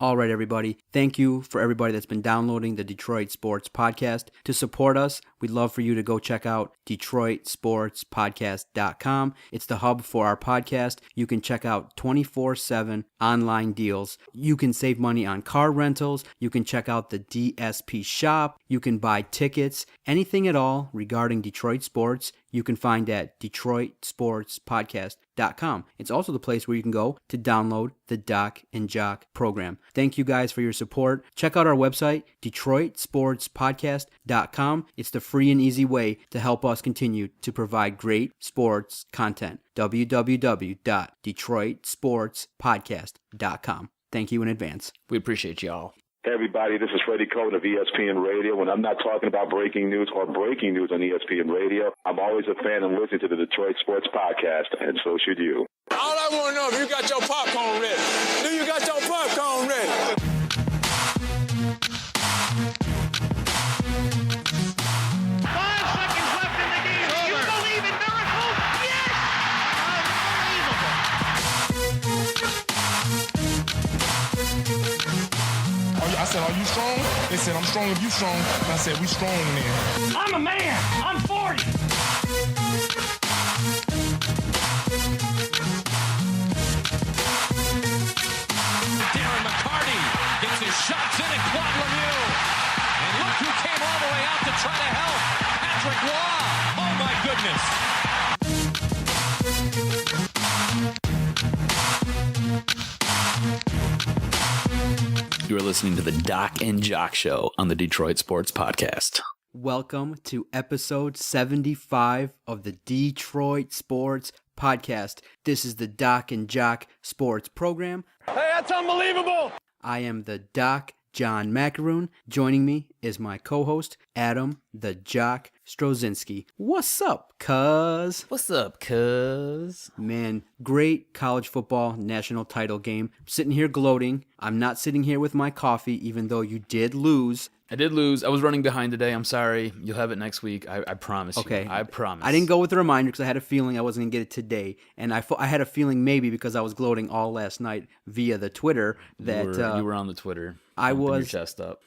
All right, everybody. Thank you for everybody that's been downloading the Detroit Sports Podcast. To support us, we'd love for you to go check out DetroitSportsPodcast.com. It's the hub for our podcast. You can check out 24/7 online deals. You can save money on car rentals. You can check out the DSP shop. You can buy tickets. Anything at all regarding Detroit sports, you can find at DetroitSportsPodcast.com. It's also the place where you can go to download the Doc and Jock program. Thank you guys for your support. Check out our website, DetroitSportsPodcast.com. It's the free and easy way to help us continue to provide great sports content. www.DetroitSportsPodcast.com. Thank you in advance. We appreciate y'all. Hey everybody, this is Freddie Cohen of ESPN Radio. When I'm not talking about breaking news or breaking news on ESPN Radio, I'm always a fan and listen to the Detroit Sports Podcast, and so should you. All I want to know if you got your popcorn ready. Do you got your popcorn ready? 5 seconds left in the game. Do you believe in miracles? Yes! I said, are you strong? They said, I'm strong if you strong. And I said, we strong then. I'm a man. I'm 40. Darren McCarty gets his shots in at Claude Lemieux. And look who came all the way out to try to help. Patrick Waugh. Oh, my goodness. You are listening to the Doc and Jock Show on the Detroit Sports Podcast. Welcome to episode 75 of the Detroit Sports Podcast. This is the Doc and Jock Sports Program. Hey, that's unbelievable. I am the Doc, John Macaroon. Joining me is my co-host, Adam the Jock Strozinski. What's up, cuz? What's up, cuz? Man, great college football national title game. I'm sitting here gloating. I'm not sitting here with my coffee, even though you did lose. I did lose. I was running behind today. I'm sorry. You'll have it next week. I promise Okay. you. I promise. I didn't go with the reminder because I had a feeling I wasn't going to get it today. And I had a feeling maybe because I was gloating all last night via the Twitter that... You were on the Twitter. I pumping was... your chest up.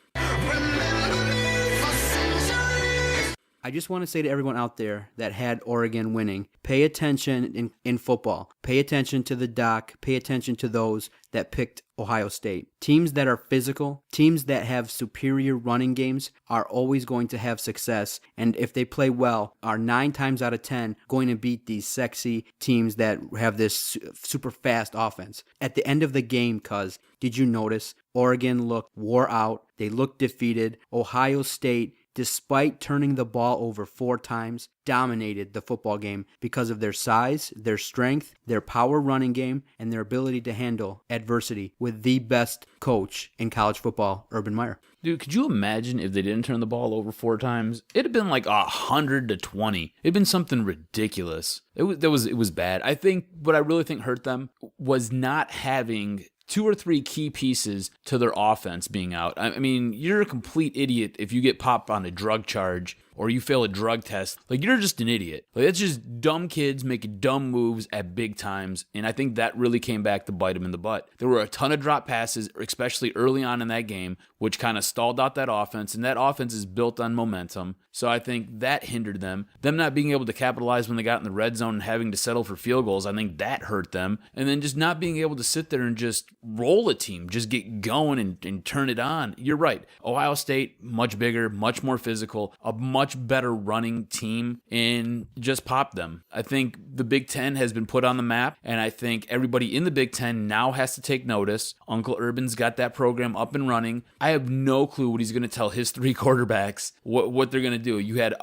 I just want to say to everyone out there that had Oregon winning, pay attention in football. Pay attention to the Doc. Pay attention to those that picked Ohio State. Teams that are physical, teams that have superior running games are always going to have success. And if they play well, are 9 times out of 10 going to beat these sexy teams that have this super fast offense. At the end of the game, cuz, did you notice Oregon looked wore out? They looked defeated. Ohio State, despite turning the ball over 4 times, dominated the football game because of their size, their strength, their power running game, and their ability to handle adversity with the best coach in college football, Urban Meyer. Dude, could you imagine if they didn't turn the ball over 4 times? It'd have been like 100-20. It'd been something ridiculous. It was bad. I think what I really think hurt them was not having 2 or 3 key pieces to their offense being out. I mean, you're a complete idiot if you get popped on a drug charge or you fail a drug test. Like, you're just an idiot. Like, that's just dumb kids making dumb moves at big times, and I think that really came back to bite them in the butt. There were a ton of drop passes, especially early on in that game, which kind of stalled out that offense, and that offense is built on momentum, so I think that hindered them. Them not being able to capitalize when they got in the red zone and having to settle for field goals, I think that hurt them, and then just not being able to sit there and just roll a team, just get going and turn it on. You're right. Ohio State, much bigger, much more physical, a much better running team, and just popped them. I think the Big Ten has been put on the map, and I think everybody in the Big Ten now has to take notice. Uncle Urban's got that program up and running. I have no clue what he's going to tell his 3 quarterbacks, what they're going to do. You had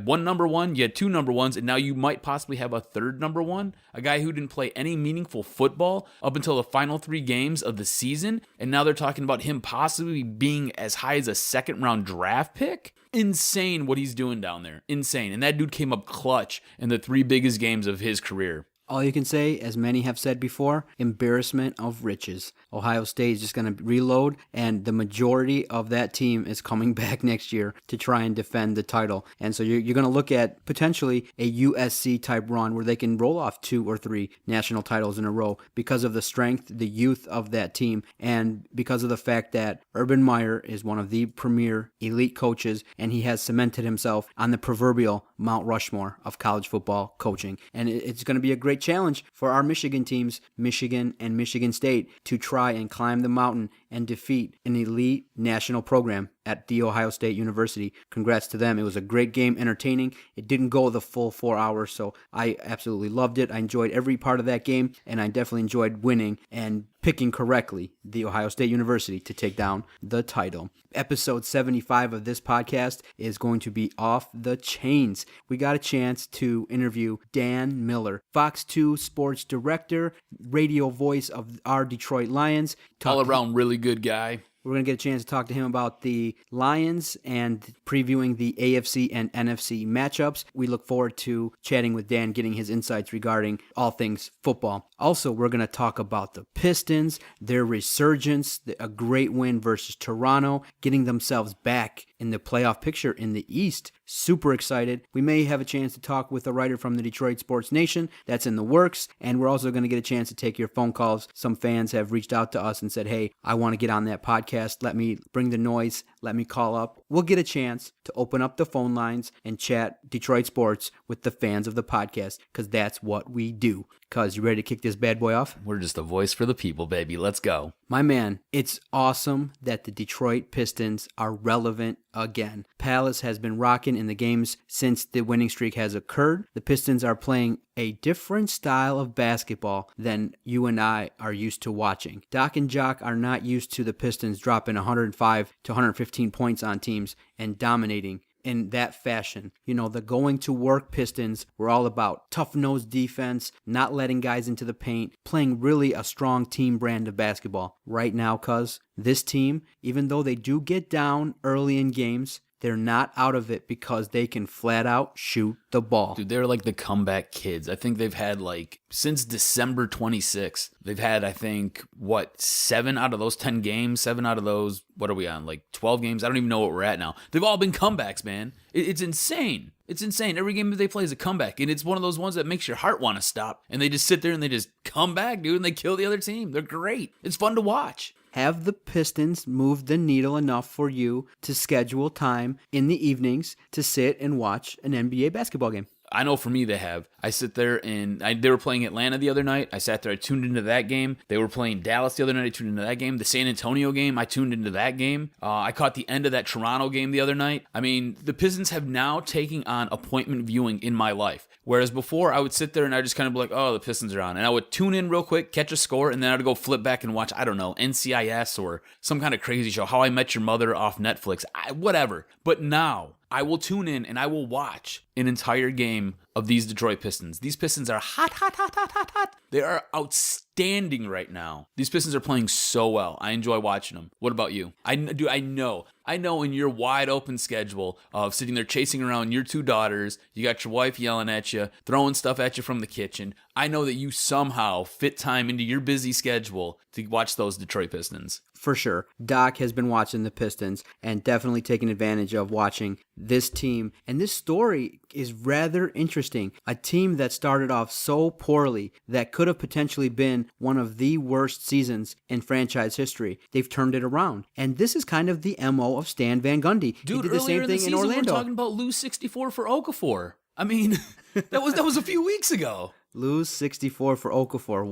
one number one, you had 2 number ones, and now you might possibly have a 3rd number one, a guy who didn't play any meaningful football up until the final 3 games of the season, and now they're talking about him possibly being as high as a 2nd round draft pick. Insane what he's doing down there. Insane. And that dude came up clutch in the 3 biggest games of his career. All you can say, as many have said before, embarrassment of riches. Ohio State is just going to reload, and the majority of that team is coming back next year to try and defend the title. And so you're going to look at potentially a USC-type run where they can roll off 2 or 3 national titles in a row because of the strength, the youth of that team, and because of the fact that Urban Meyer is one of the premier elite coaches, and he has cemented himself on the proverbial Mount Rushmore of college football coaching. And it's going to be a great challenge for our Michigan teams, Michigan and Michigan State, to try and climb the mountain and defeat an elite national program at The Ohio State University. Congrats to them. It was a great game, entertaining. It didn't go the full 4 hours, so I absolutely loved it. I enjoyed every part of that game, and I definitely enjoyed winning and picking correctly The Ohio State University to take down the title. Episode 75 of this podcast is going to be off the chains. We got a chance to interview Dan Miller, Fox 2 sports director, radio voice of our Detroit Lions. All around really good guy. We're going to get a chance to talk to him about the Lions and previewing the AFC and NFC matchups. We look forward to chatting with Dan, getting his insights regarding all things football. Also, we're going to talk about the Pistons, their resurgence, a great win versus Toronto, getting themselves back in the playoff picture in the East. Super excited. We may have a chance to talk with a writer from the Detroit Sports Nation. That's in the works. And we're also going to get a chance to take your phone calls. Some fans have reached out to us and said, hey, I want to get on that podcast. Let me bring the noise. Let me call up. We'll get a chance to open up the phone lines and chat Detroit sports with the fans of the podcast, because that's what we do. Cuz, you ready to kick this bad boy off? We're just a voice for the people, baby. Let's go. My man, it's awesome that the Detroit Pistons are relevant again. Palace has been rocking in the games since the winning streak has occurred. The Pistons are playing a different style of basketball than you and I are used to watching. Doc and Jock are not used to the Pistons dropping 105 to 115 points on teams and dominating in that fashion. You know, the going to work Pistons were all about tough-nosed defense, not letting guys into the paint, playing really a strong team brand of basketball. Right now, cuz, this team, even though they do get down early in games, they're not out of it because they can flat out shoot the ball. Dude, they're like the comeback kids. I think they've had since December 26th, they've had, 7 out of those 10 games, 7 out of those, what are we on, 12 games? I don't even know what we're at now. They've all been comebacks, man. It's insane. It's insane. Every game that they play is a comeback, and it's one of those ones that makes your heart want to stop, and they just sit there and they just come back, dude, and they kill the other team. They're great. It's fun to watch. Have the Pistons moved the needle enough for you to schedule time in the evenings to sit and watch an NBA basketball game? I know for me they have. I sit there and they were playing Atlanta the other night. I sat there, I tuned into that game. They were playing Dallas the other night. I tuned into that game. The San Antonio game, I tuned into that game. I caught the end of that Toronto game the other night. I mean, the Pistons have now taken on appointment viewing in my life. Whereas before, I would sit there and I just kind of be like, oh, the Pistons are on. And I would tune in real quick, catch a score, and then I'd go flip back and watch, I don't know, NCIS or some kind of crazy show, How I Met Your Mother off Netflix, whatever. But now, I will tune in and I will watch an entire game of these Detroit Pistons. These Pistons are hot. They are outstanding right now. These Pistons are playing so well. I enjoy watching them. What about you? I know in your wide open schedule of sitting there chasing around your 2 daughters, you got your wife yelling at you, throwing stuff at you from the kitchen. I know that you somehow fit time into your busy schedule to watch those Detroit Pistons. For sure. Doc has been watching the Pistons and definitely taking advantage of watching this team. And this story is rather interesting. A team that started off so poorly that could have potentially been one of the worst seasons in franchise history. They've turned it around. And this is kind of the MO of Stan Van Gundy. Dude, he did the same thing in Orlando. We're talking about lose 64 for Okafor. I mean, that was a few weeks ago. Lose 64 for Okafor.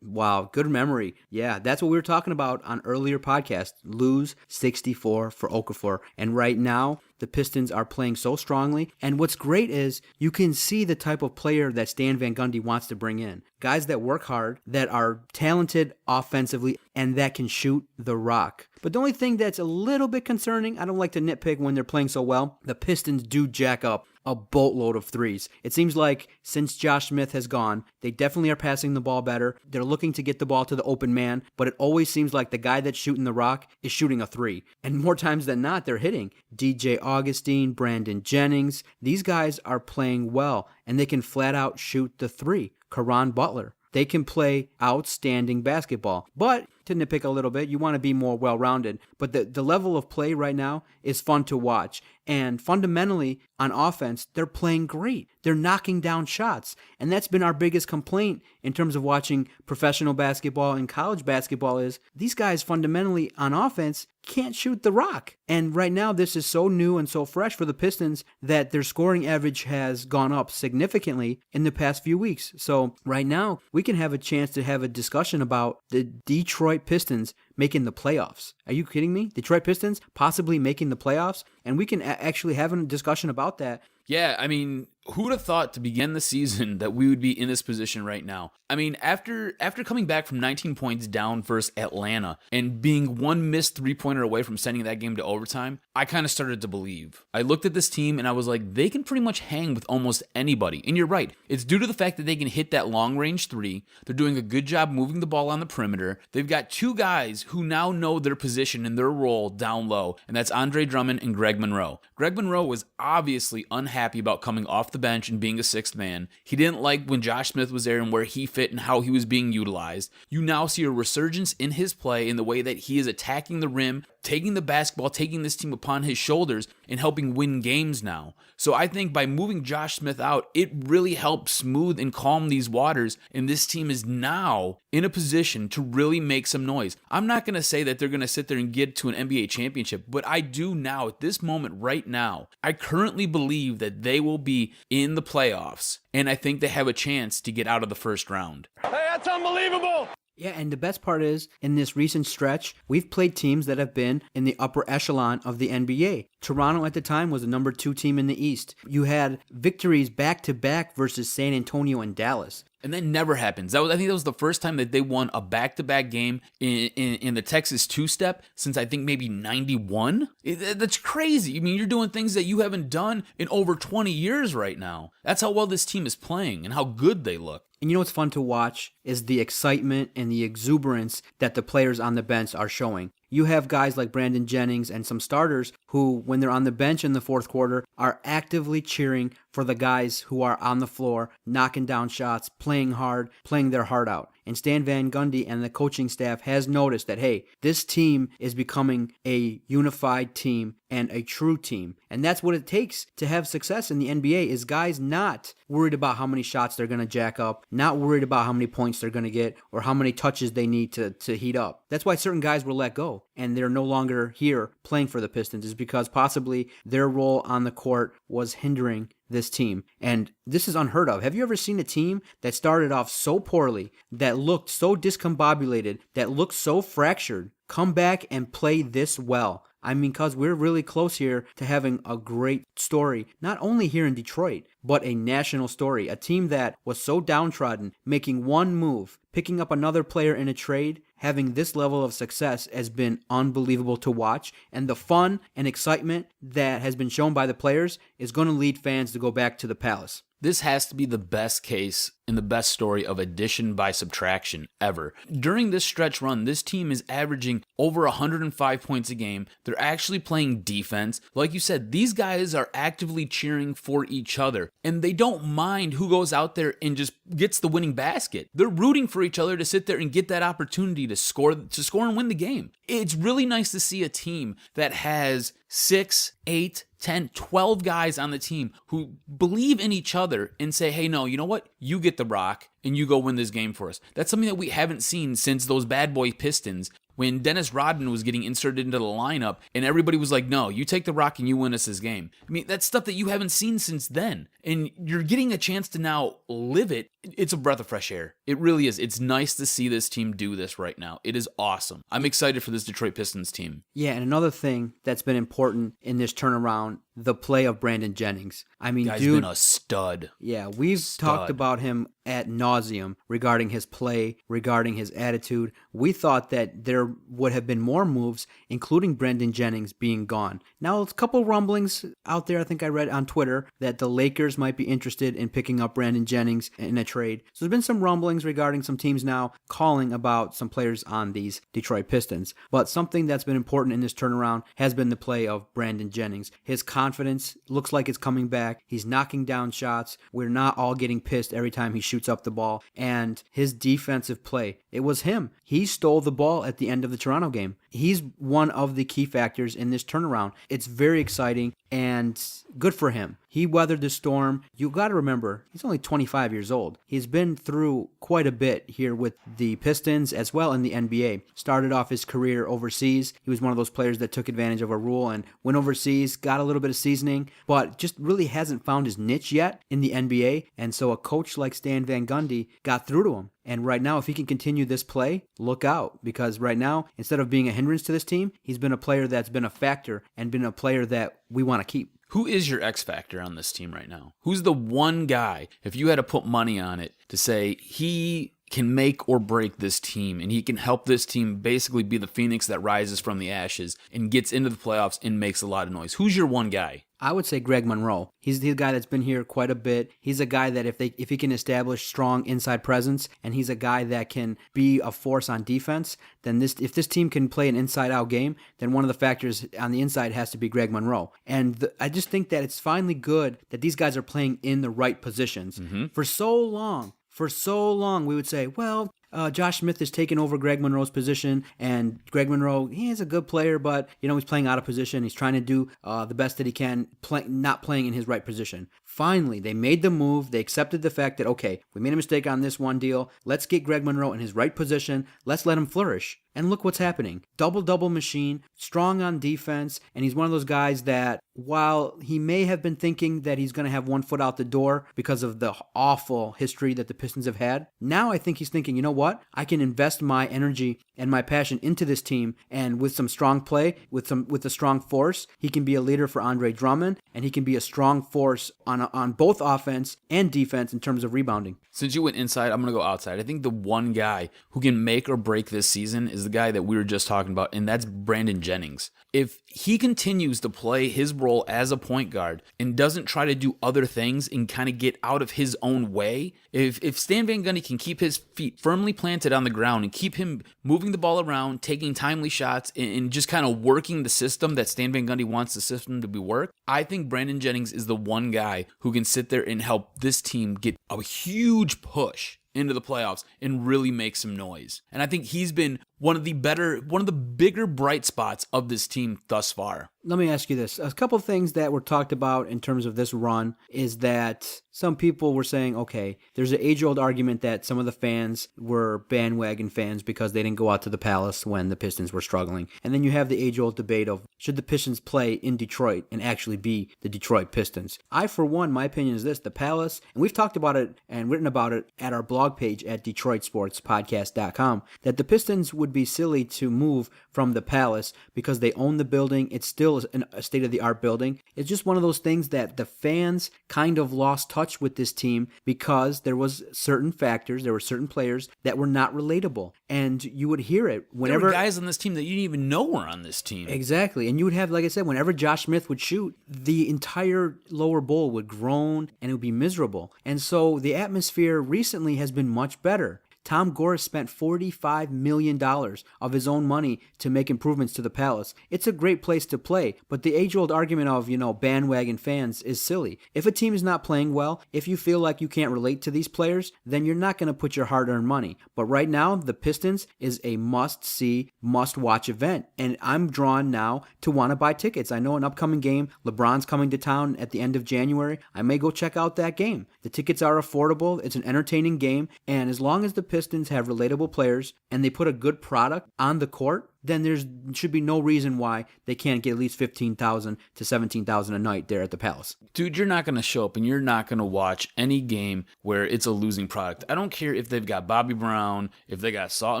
Wow, good memory. Yeah, that's what we were talking about on earlier podcasts. Lose 64 for Okafor. And right now, the Pistons are playing so strongly. And what's great is you can see the type of player that Stan Van Gundy wants to bring in. Guys that work hard, that are talented offensively, and that can shoot the rock. But the only thing that's a little bit concerning, I don't like to nitpick when they're playing so well, the Pistons do jack up a boatload of threes. It seems like since Josh Smith has gone, they definitely are passing the ball better. They're looking to get the ball to the open man, but it always seems like the guy that's shooting the rock is shooting a 3. And more times than not, they're hitting. DJ Augustine, Brandon Jennings. These guys are playing well, and they can flat out shoot the three. Caron Butler. They can play outstanding basketball. But to nitpick a little bit, you want to be more well-rounded. But the level of play right now is fun to watch. And fundamentally, on offense, they're playing great. They're knocking down shots. And that's been our biggest complaint in terms of watching professional basketball and college basketball is these guys fundamentally on offense can't shoot the rock. And right now, this is so new and so fresh for the Pistons that their scoring average has gone up significantly in the past few weeks. So right now, we can have a chance to have a discussion about the Detroit Pistons making the playoffs. Are you kidding me? Detroit Pistons possibly making the playoffs? And we can actually have a discussion about that. Yeah, I mean, who'd have thought to begin the season that we would be in this position right now? I mean, after coming back from 19 points down versus Atlanta and being one missed three-pointer away from sending that game to overtime, I kind of started to believe. I looked at this team and I was like, they can pretty much hang with almost anybody. And you're right. It's due to the fact that they can hit that long-range three. They're doing a good job moving the ball on the perimeter. They've got two guys who now know their position and their role down low, and that's Andre Drummond and Greg Monroe. Greg Monroe was obviously unhappy about coming off the bench and being a sixth man. He didn't like when Josh Smith was there and where he fit and how he was being utilized. You now see a resurgence in his play in the way that he is attacking the rim, taking the basketball, taking this team upon his shoulders and helping win games now. So I think by moving Josh Smith out, it really helped smooth and calm these waters, and this team is now in a position to really make some noise. I'm not going to say that they're going to sit there and get to an NBA championship, but I do now, at this moment right now, I currently believe that they will be in the playoffs, and I think they have a chance to get out of the first round. Hey, that's unbelievable. Yeah, and the best part is, in this recent stretch, we've played teams that have been in the upper echelon of the NBA. Toronto at the time was the number 2 team in the East. You had victories back-to-back versus San Antonio and Dallas. And that never happens. I think that was the first time that they won a back-to-back game in the Texas two-step since I think maybe 91. That's crazy. I mean, you're doing things that you haven't done in over 20 years right now. That's how well this team is playing and how good they look. And you know what's fun to watch is the excitement and the exuberance that the players on the bench are showing. You have guys like Brandon Jennings and some starters who, when they're on the bench in the fourth quarter, are actively cheering for the guys who are on the floor, knocking down shots, playing hard, playing their heart out. And Stan Van Gundy and the coaching staff has noticed that, hey, this team is becoming a unified team and a true team. And that's what it takes to have success in the NBA is guys not worried about how many shots they're going to jack up, not worried about how many points they're going to get or how many touches they need to heat up. That's why certain guys were let go and they're no longer here playing for the Pistons is because possibly their role on the court was hindering this team. And this is unheard of. Have you ever seen a team that started off so poorly, that looked so discombobulated, that looked so fractured, come back and play this well? I mean, because we're really close here to having a great story, not only here in Detroit, but a national story. A team that was so downtrodden, making one move, picking up another player in a trade, having this level of success has been unbelievable to watch. And the fun and excitement that has been shown by the players is going to lead fans to go back to the Palace. This has to be the best case and the best story of addition by subtraction ever. During this stretch run, this team is averaging over 105 points a game. They're actually playing defense. Like you said, these guys are actively cheering for each other, and they don't mind who goes out there and just gets the winning basket. They're rooting for each other to sit there and get that opportunity to score and win the game. It's really nice to see a team that has 6, 8, 10, 12 guys on the team who believe in each other and say, hey, no, you know what? You get the rock and you go win this game for us. That's something that we haven't seen since those bad boy Pistons when Dennis Rodman was getting inserted into the lineup and everybody was like, no, you take the rock and you win us this game. I mean, that's stuff that you haven't seen since then. And you're getting a chance to now live it. It's a breath of fresh air. It really is. It's nice to see this team do this right now. It is awesome. I'm excited for this Detroit Pistons team. Yeah, and another thing that's been important in this turnaround, the play of Brandon Jennings. I mean, Guy's dude, been a stud. Yeah, we've talked about him ad nauseum regarding his play, regarding his attitude. We thought that there there would have been more moves, including Brandon Jennings being gone. Now, a couple rumblings out there, I think I read on Twitter, that the Lakers might be interested in picking up Brandon Jennings in a trade. So there's been some rumblings regarding some teams now calling about some players on these Detroit Pistons. But something that's been important in this turnaround has been the play of Brandon Jennings. His confidence looks like it's coming back. He's knocking down shots. We're not all getting pissed every time he shoots up the ball. And his defensive play, it was him. He stole the ball at the end of the Toronto game. He's one of the key factors in this turnaround. It's very exciting and good for him. He weathered the storm. You got to remember, he's only 25 years old. He's been through quite a bit here with the Pistons as well in the NBA. Started off his career overseas. He was one of those players that took advantage of a rule and went overseas, got a little bit of seasoning, but just really hasn't found his niche yet in the NBA. And so a coach like Stan Van Gundy got through to him. And right now, if he can continue this play, look out. Because right now, instead of being a hindrance to this team, he's been a player that's been a factor and been a player that we want to keep. Who is your X factor on this team right now? Who's the one guy, if you had to put money on it, to say he can make or break this team and he can help this team basically be the phoenix that rises from the ashes and gets into the playoffs and makes a lot of noise? Who's your one guy? I would say Greg Monroe. He's the guy that's been here quite a bit. He's a guy that if he can establish strong inside presence, and he's a guy that can be a force on defense, then if this team can play an inside-out game, then one of the factors on the inside has to be Greg Monroe. And I just think that it's finally good that these guys are playing in the right positions. For so long, we would say, well, Josh Smith has taken over Greg Monroe's position, and Greg Monroe, he is a good player, but he's playing out of position. He's trying to do the best that he can, not playing in his right position. Finally, they made the move. They accepted the fact that, okay, we made a mistake on this one deal. Let's get Greg Monroe in his right position. Let's let him flourish. And look what's happening. Double-double machine, strong on defense, and he's one of those guys that, while he may have been thinking that he's going to have one foot out the door because of the awful history that the Pistons have had, now I think he's thinking, you know what? I can invest my energy and my passion into this team, and with some strong play, with a strong force, he can be a leader for Andre Drummond, and he can be a strong force on both offense and defense in terms of rebounding. Since you went inside, I'm going to go outside. I think the one guy who can make or break this season is the guy that we were just talking about, and that's Brandon Jennings. If he continues to play his role as a point guard and doesn't try to do other things and kind of get out of his own way, if Stan Van Gundy can keep his feet firmly planted on the ground and keep him moving the ball around, taking timely shots, and just kind of working the system that Stan Van Gundy wants the system to be worked, I think Brandon Jennings is the one guy who can sit there and help this team get a huge push into the playoffs and really make some noise. And I think he's been one of the bigger bright spots of this team thus far. Let me ask you this. A couple of things that were talked about in terms of this run is that some people were saying, okay, there's an age-old argument that some of the fans were bandwagon fans because they didn't go out to the Palace when the Pistons were struggling. And then you have the age-old debate of, should the Pistons play in Detroit and actually be the Detroit Pistons? I, for one, my opinion is this, the Palace, and we've talked about it and written about it at our blog page at DetroitSportsPodcast.com, that the Pistons would be silly to move from the Palace because they own the building. It's still a state-of-the-art building. It's just one of those things that the fans kind of lost touch with this team because there was certain factors, there were certain players that were not relatable. And you would hear it whenever... There were guys on this team that you didn't even know were on this team. Exactly. And you would have, like I said, whenever Josh Smith would shoot, the entire lower bowl would groan and it would be miserable. And so the atmosphere recently has been much better. Tom Gores spent $45 million of his own money to make improvements to the Palace. It's a great place to play, but the age-old argument of, bandwagon fans is silly. If a team is not playing well, if you feel like you can't relate to these players, then you're not going to put your hard-earned money. But right now, the Pistons is a must-see, must-watch event, and I'm drawn now to want to buy tickets. I know an upcoming game, LeBron's coming to town at the end of January. I may go check out that game. The tickets are affordable, it's an entertaining game, and as long as the Pistons have relatable players and they put a good product on the court, then there should be no reason why they can't get at least 15,000 to 17,000 a night there at the Palace. Dude, you're not going to show up and you're not going to watch any game where it's a losing product. I don't care if they've got Bobby Brown, if they got Salt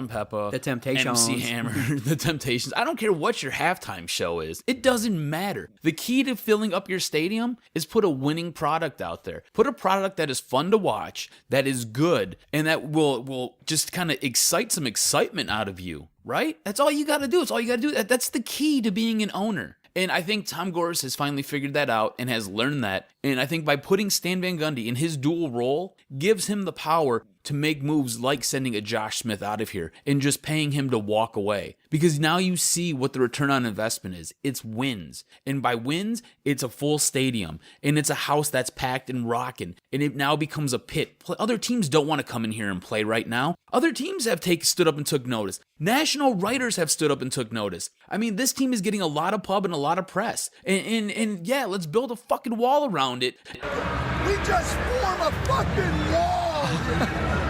and Pepper, the Temptations, MC Hammer, the Temptations. I don't care what your halftime show is. It doesn't matter. The key to filling up your stadium is put a winning product out there. Put a product that is fun to watch, that is good, and that will just kind of excite some excitement out of you. right? That's all you got to do. It's all you got to do. That's the key to being an owner. And I think Tom Gores has finally figured that out and has learned that. And I think by putting Stan Van Gundy in his dual role gives him the power to make moves like sending a Josh Smith out of here and just paying him to walk away. Because now you see what the return on investment is. It's wins. And by wins, it's a full stadium. And it's a house that's packed and rocking. And it now becomes a pit. Other teams don't want to come in here and play right now. Other teams have stood up and took notice. National writers have stood up and took notice. I mean, this team is getting a lot of pub and a lot of press. And yeah, let's build a fucking wall around it. We just form a fucking wall.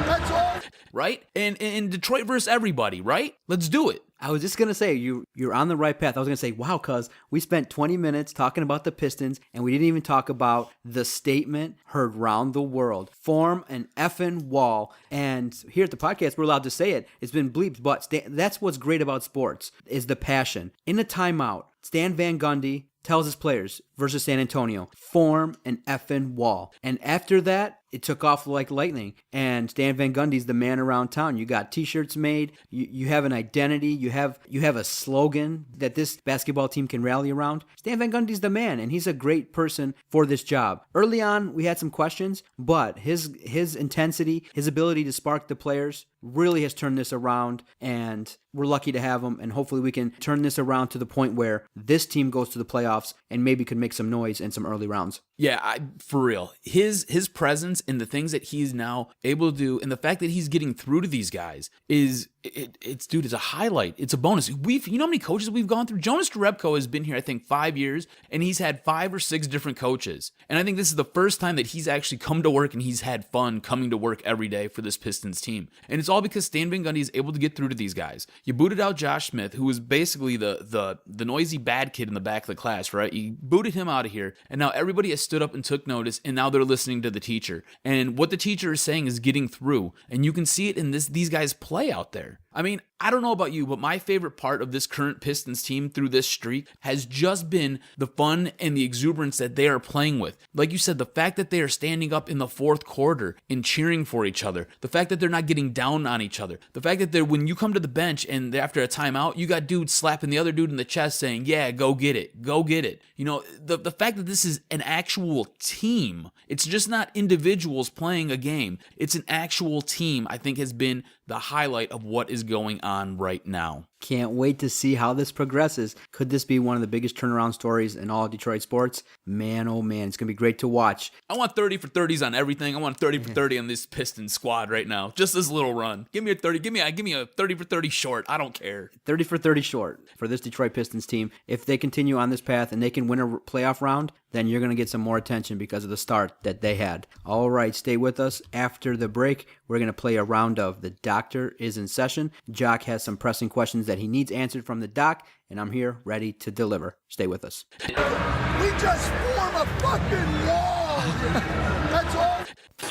That's all. Right? And Detroit versus everybody, right? Let's do it. I was just going to say, you're on the right path. I was going to say, wow, cuz we spent 20 minutes talking about the Pistons, and we didn't even talk about the statement heard round the world. Form an effing wall. And here at the podcast, we're allowed to say it. It's been bleeped, but that's what's great about sports, is the passion. In a timeout, Stan Van Gundy tells his players versus San Antonio, form an effing wall. And after that, it took off like lightning. And Stan Van Gundy's the man around town. You got t-shirts made. You have an identity. You have a slogan that this basketball team can rally around. Stan Van Gundy's the man, and he's a great person for this job. Early on, we had some questions, but his intensity, his ability to spark the players really has turned this around, and we're lucky to have him, and hopefully we can turn this around to the point where this team goes to the playoffs and maybe could make some noise in some early rounds. Yeah, for real. His presence and the things that he's now able to do, and the fact that he's getting through to these guys it's a highlight. It's a bonus. You know how many coaches we've gone through? Jonas Jerebko has been here, I think, 5 years, and he's had 5 or 6 different coaches. And I think this is the first time that he's actually come to work and he's had fun coming to work every day for this Pistons team. And it's all because Stan Van Gundy is able to get through to these guys. You booted out Josh Smith, who was basically the noisy bad kid in the back of the class, right? You booted him out of here, and now everybody has stood up and took notice, and now they're listening to the teacher. And what the teacher is saying is getting through, and you can see it in these guys play out there. I mean, I don't know about you, but my favorite part of this current Pistons team through this streak has just been the fun and the exuberance that they are playing with. Like you said, the fact that they are standing up in the fourth quarter and cheering for each other, the fact that they're not getting down on each other, the fact that when you come to the bench and after a timeout, you got dudes slapping the other dude in the chest saying, yeah, go get it, go get it. You know, the fact that this is an actual team, it's just not individuals playing a game, it's an actual team, I think has been the highlight of what is going on right now. Can't wait to see how this progresses. Could this be one of the biggest turnaround stories in all of Detroit sports? Man, oh man, it's going to be great to watch. I want 30 for 30s on everything. I want 30 for 30 on this Pistons squad right now. Just this little run. Give me a 30. Give me a 30 for 30 short. I don't care. 30 for 30 short for this Detroit Pistons team. If they continue on this path and they can win a playoff round, then you're going to get some more attention because of the start that they had. All right, stay with us. After the break, we're going to play a round of The Doctor is in Session. Jock has some pressing questions that he needs answered from the doc, and I'm here ready to deliver. Stay with us. We just form a fucking wall. That's all.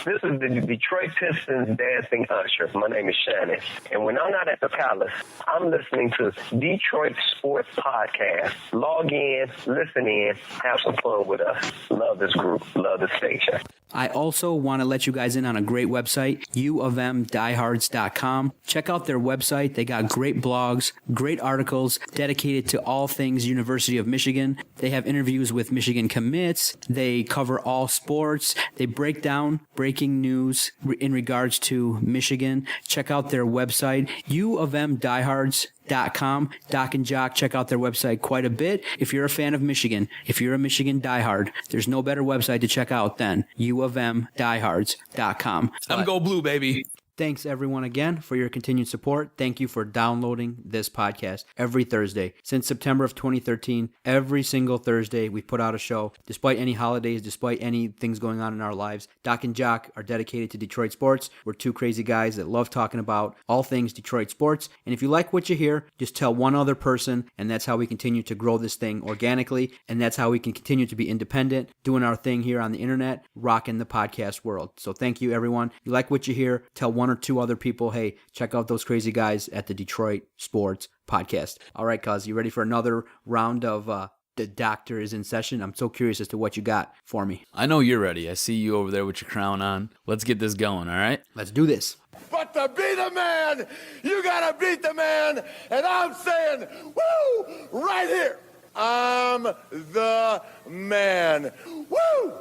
This is the Detroit Pistons dancing usher. My name is Shannon. And when I'm not at the Palace, I'm listening to Detroit Sports Podcast. Log in, listen in, have some fun with us. Love this group. Love the station. I also want to let you guys in on a great website, uofmdiehards.com. Check out their website. They got great blogs, great articles dedicated to all things University of Michigan. They have interviews with Michigan commits. They cover all sports. They break down breaking news in regards to Michigan. Check out their website, uofmdiehards.com. Doc and Jock check out their website quite a bit. If you're a fan of Michigan, if you're a Michigan diehard, there's no better website to check out than uofmdiehards.com. I'm go blue, baby. Thanks, everyone, again, for your continued support. Thank you for downloading this podcast every Thursday. Since September of 2013, every single Thursday, we put out a show. Despite any holidays, despite any things going on in our lives, Doc and Jock are dedicated to Detroit sports. We're two crazy guys that love talking about all things Detroit sports. And if you like what you hear, just tell one other person, and that's how we continue to grow this thing organically, and that's how we can continue to be independent, doing our thing here on the internet, rocking the podcast world. So thank you, everyone. You like what you hear, tell one or two other people, hey, check out those crazy guys at the Detroit Sports Podcast. All right, cuz, you ready for another round of the doctor is in session. I'm so curious as to what you got for me. I know you're ready. I see you over there with your crown on. Let's get this going, all right? Let's do this. But to be the man, you gotta beat the man. And I'm saying, woo, right here. I'm the man. Woo!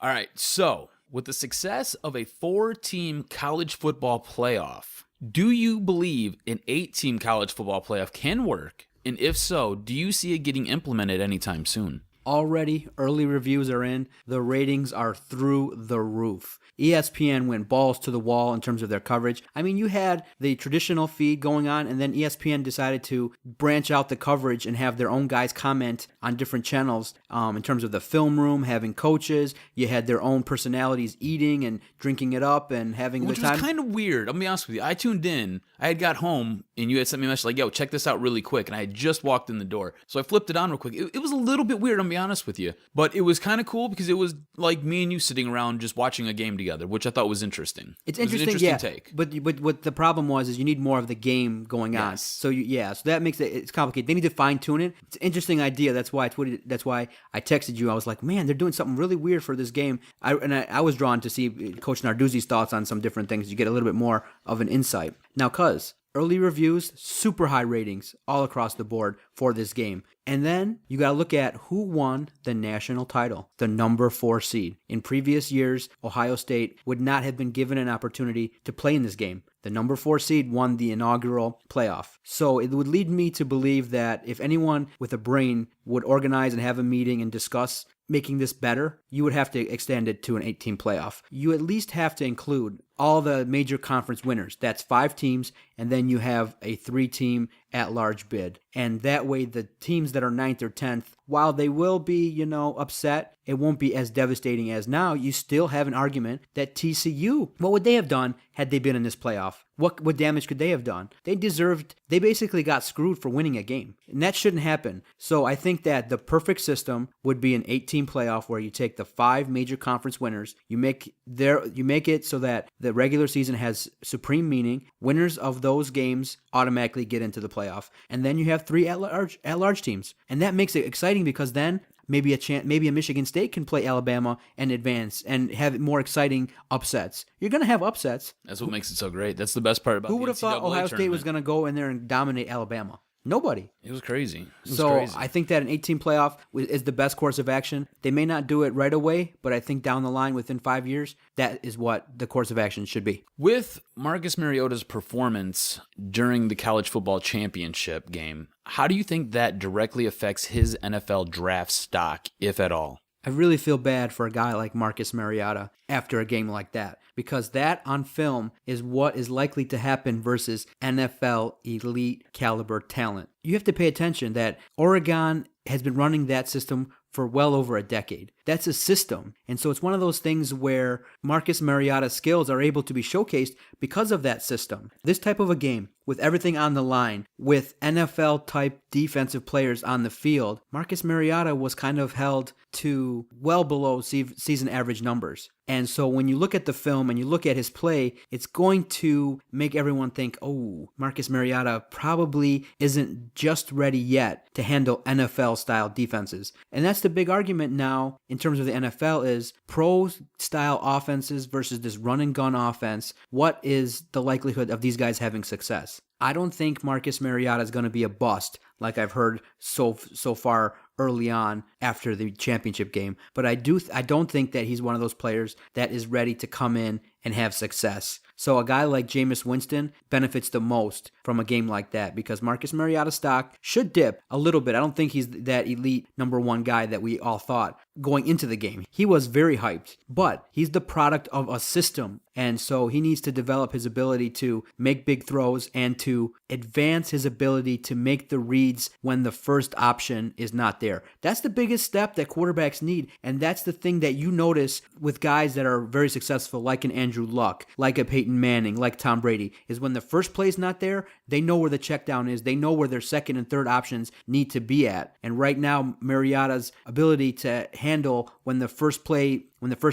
All right, so with the success of a 4-team college football playoff, do you believe an 8-team college football playoff can work? And if so, do you see it getting implemented anytime soon? Already, early reviews are in. The ratings are through the roof. ESPN went balls to the wall in terms of their coverage. I mean, you had the traditional feed going on, and then ESPN decided to branch out the coverage and have their own guys comment on different channels in terms of the film room, having coaches. You had their own personalities eating and drinking it up and having Which the time. was kind of weird. I'm going to be honest with you. I tuned in. I had got home, and you had sent me a message like, yo, check this out really quick. And I had just walked in the door. So I flipped it on real quick. It was a little bit weird, I'm going to be honest with you. But it was kind of cool because it was like me and you sitting around just watching a game together, which I thought was interesting. It's It was an interesting, interesting yeah. take. But what the problem was is you need more of the game going on. Yes. So so that makes it's complicated. They need to fine tune it. It's an interesting idea. That's why I texted you. I was like, man, they're doing something really weird for this game. I was drawn to see Coach Narduzzi's thoughts on some different things. You get a little bit more of an insight. Now, cuz early reviews, super high ratings all across the board for this game. And then you got to look at who won the national title, the number 4 seed. In previous years, Ohio State would not have been given an opportunity to play in this game. The number 4 seed won the inaugural playoff. So it would lead me to believe that if anyone with a brain would organize and have a meeting and discuss making this better, you would have to extend it to an 8-team playoff. You at least have to include all the major conference winners. That's 5 teams, and then you have a 3-team at-large bid. And that way, the teams that are 9th or 10th, while they will be, upset, it won't be as devastating as now. You still have an argument that TCU, what would they have done had they been in this playoff? What damage could they have done? They basically got screwed for winning a game. And that shouldn't happen. So I think that the perfect system would be an 8-team playoff where you take the 5 major conference winners, you make it so that the regular season has supreme meaning. Winners of those games automatically get into the playoff. And then you have 3 at-large teams. And that makes it exciting because then maybe a Michigan State can play Alabama and advance and have more exciting upsets. You're going to have upsets. That's what makes it so great. That's the best part about Who the would have thought NCAA Ohio State was tournament. going to go in there and dominate Alabama? Nobody. It was crazy. I think that an 8-team playoff is the best course of action. They may not do it right away, but I think down the line, within 5 years, that is what the course of action should be. With Marcus Mariota's performance during the college football championship game, how do you think that directly affects his NFL draft stock, if at all? I really feel bad for a guy like Marcus Mariota after a game like that, because that on film is what is likely to happen versus NFL elite caliber talent. You have to pay attention that Oregon has been running that system for well over a decade. That's a system. And so it's one of those things where Marcus Mariota's skills are able to be showcased because of that system. This type of a game, with everything on the line, with NFL-type defensive players on the field, Marcus Mariota was kind of held to well below season average numbers. And so when you look at the film and you look at his play, it's going to make everyone think, oh, Marcus Mariota probably isn't just ready yet to handle NFL-style defenses. And that's the big argument now in terms of the NFL is pro-style offenses versus this run-and-gun offense. What is the likelihood of these guys having success? I don't think Marcus Mariota is going to be a bust like I've heard so far early on after the championship game. But I don't think that he's one of those players that is ready to come in and have success. So a guy like Jameis Winston benefits the most from a game like that because Marcus Mariota's stock should dip a little bit. I don't think he's that elite number 1 guy that we all thought going into the game. He was very hyped, but he's the product of a system. And so he needs to develop his ability to make big throws and to advance his ability to make the reads when the first option is not there. That's the biggest step that quarterbacks need. And that's the thing that you notice with guys that are very successful, like an Andrew Luck, like a Peyton Manning, like Tom Brady, is when the first play is not there, they know where the check down is. They know where their second and third options need to be at. And right now, Mariota's ability to handle when the first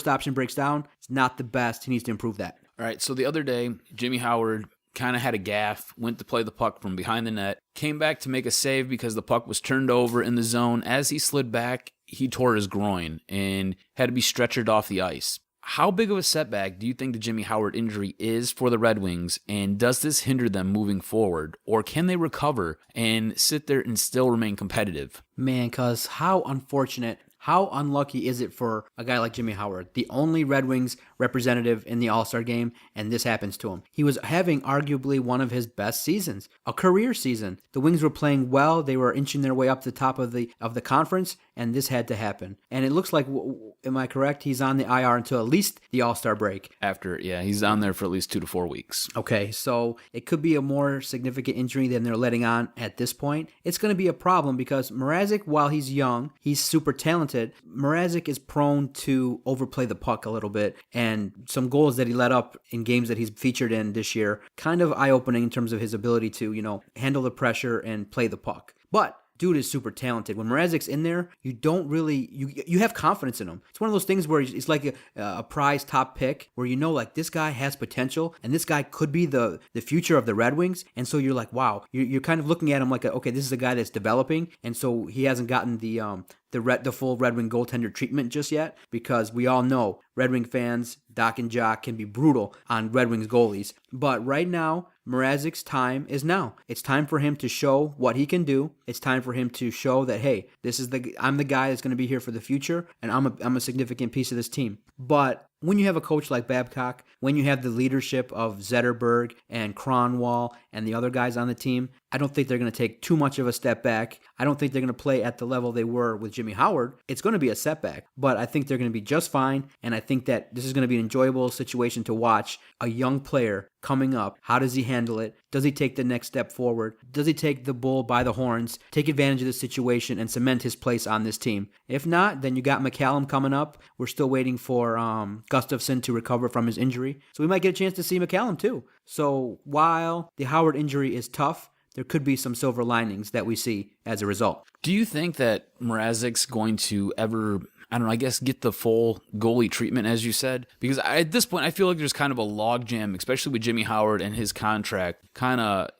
option breaks down, it's not the best. He needs to improve that. All right, so the other day, Jimmy Howard kind of had a gaffe, went to play the puck from behind the net, came back to make a save because the puck was turned over in the zone. As he slid back, he tore his groin and had to be stretchered off the ice. How big of a setback do you think the Jimmy Howard injury is for the Red Wings, and does this hinder them moving forward, or can they recover and sit there and still remain competitive? Man, cuz how unfortunate, how unlucky is it for a guy like Jimmy Howard, the only Red Wings representative in the All-Star game, and this happens to him. He was having arguably one of his best seasons, a career season. The Wings were playing well, they were inching their way up to the top of the conference, and this had to happen. And it looks like, am I correct, he's on the IR until at least the All-Star break. He's on there for at least 2 to 4 weeks. Okay, so it could be a more significant injury than they're letting on at this point. It's going to be a problem because Mrazek, while he's young, he's super talented. Mrazek is prone to overplay the puck a little bit, and some goals that he let up in games that he's featured in this year, kind of eye-opening in terms of his ability to, handle the pressure and play the puck. But dude is super talented. When Mrazek's in there, you don't really, you have confidence in him. It's one of those things where it's like a prize top pick where like this guy has potential and this guy could be the future of the Red Wings. And so you're like, wow, you're kind of looking at him like, okay, this is a guy that's developing. And so he hasn't gotten the full Red Wing goaltender treatment just yet, because we all know Red Wing fans, Doc and Jock, can be brutal on Red Wings goalies. But right now, Mrazek's time is now. It's time for him to show what he can do. It's time for him to show that, hey, I'm the guy that's going to be here for the future, and I'm a significant piece of this team. But when you have a coach like Babcock, when you have the leadership of Zetterberg and Cronwall and the other guys on the team, I don't think they're going to take too much of a step back. I don't think they're going to play at the level they were with Jimmy Howard. It's going to be a setback, but I think they're going to be just fine, and I think that this is going to be an enjoyable situation to watch. A young player coming up, how does he handle it? Does he take the next step forward? Does he take the bull by the horns, take advantage of the situation, and cement his place on this team? If not, then you got McCallum coming up. We're still waiting for Gustafsson to recover from his injury, so we might get a chance to see McCallum too. So while the Howard injury is tough, there could be some silver linings that we see as a result. Do you think that Mrazek's going to ever, get the full goalie treatment, as you said? Because at this point, I feel like there's kind of a logjam, especially with Jimmy Howard and his contract.